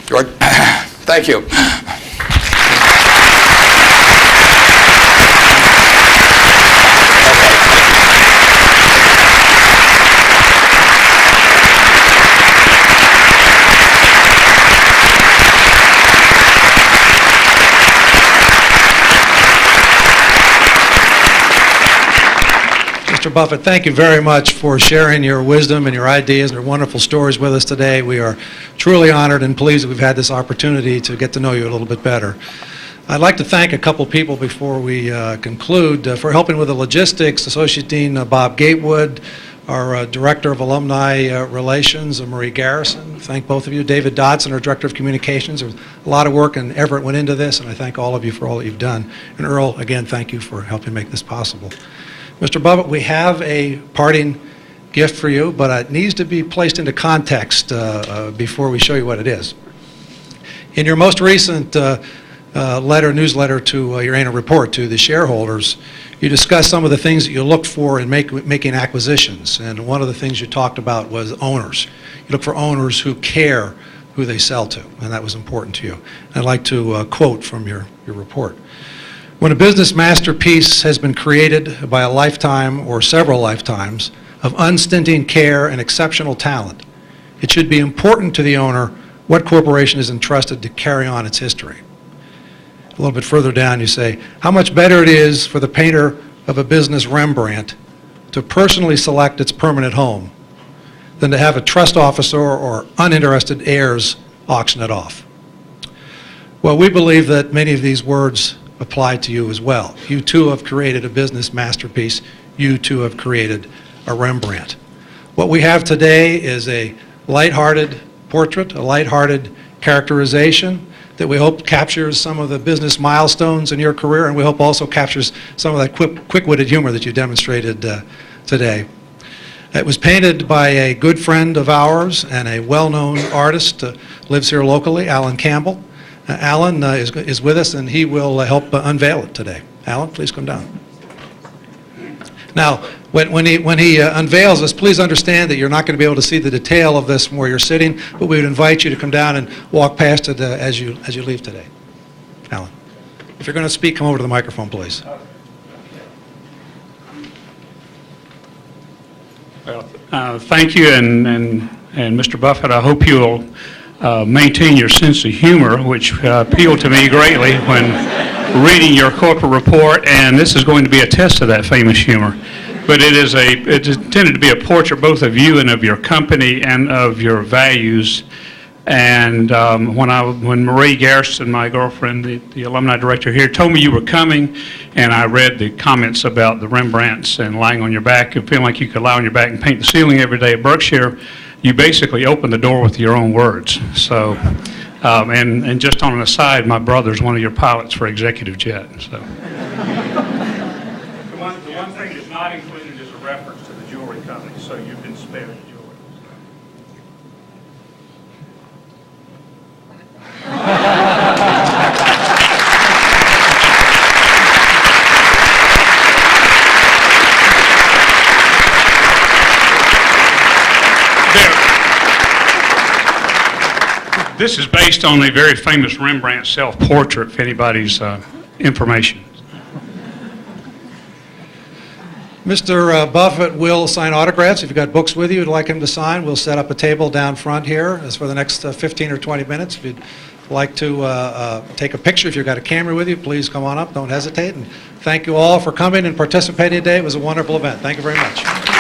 George, thank you. Mr. Buffett, thank you very much for sharing your wisdom and your ideas and your wonderful stories with us today. We are truly honored and pleased that we've had this opportunity to get to know you a little bit better. I'd like to thank a couple people before we conclude for helping with the logistics. Associate Dean Bob Gatewood, our Director of Alumni Relations, Marie Garrison. Thank both of you. David Dodson, our Director of Communications. There was a lot of work and effort went into this, and I thank all of you for all that you've done. And Earl, again, thank you for helping make this possible. Mr. Buffett, we have a parting gift for you, but it needs to be placed into context before we show you what it is. In your most recent newsletter to your annual report to the shareholders, you discussed some of the things that you look for in making acquisitions, and one of the things you talked about was owners. You look for owners who care who they sell to, and that was important to you. I'd like to quote from your report. When a business masterpiece has been created by a lifetime or several lifetimes of unstinting care and exceptional talent, it should be important to the owner what corporation is entrusted to carry on its history. A little bit further down you say, how much better it is for the painter of a business Rembrandt to personally select its permanent home than to have a trust officer or uninterested heirs auction it off. Well, we believe that many of these words apply to you as well. You too have created a business masterpiece. You too have created a Rembrandt. What we have today is a lighthearted portrait, a lighthearted characterization that we hope captures some of the business milestones in your career, and we hope also captures some of that quick-witted humor that you demonstrated today. It was painted by a good friend of ours and a well-known artist, lives here locally, Alan Campbell. Alan is with us, and he will help unveil it today. Alan, please come down. Now, when he unveils this, please understand that you're not going to be able to see the detail of this from where you're sitting, but we would invite you to come down and walk past it as you leave today. Alan, if you're going to speak, come over to the microphone, please. Well, thank you, and Mr. Buffett, I hope you'll maintain your sense of humor, which appealed to me greatly when reading your corporate report, and this is going to be a test of that famous humor. But it's intended to be a portrait both of you and of your company and of your values. And when Marie Garrison, my girlfriend, the alumni director here, told me you were coming, and I read the comments about the Rembrandts and lying on your back and feeling like you could lie on your back and paint the ceiling every day at Berkshire, you basically opened the door with your own words. So, and just on an aside, my brother's one of your pilots for executive jet. So. The one thing that's not included is a reference to the jewelry company, so you've been spared the jewelry. This is based on a very famous Rembrandt self-portrait, if anybody's information. Mr. Buffett will sign autographs. If you've got books with you you'd like him to sign, we'll set up a table down front here as for the next 15 or 20 minutes. If you'd like to take a picture, if you've got a camera with you, please come on up. Don't hesitate. And thank you all for coming and participating today. It was a wonderful event. Thank you very much.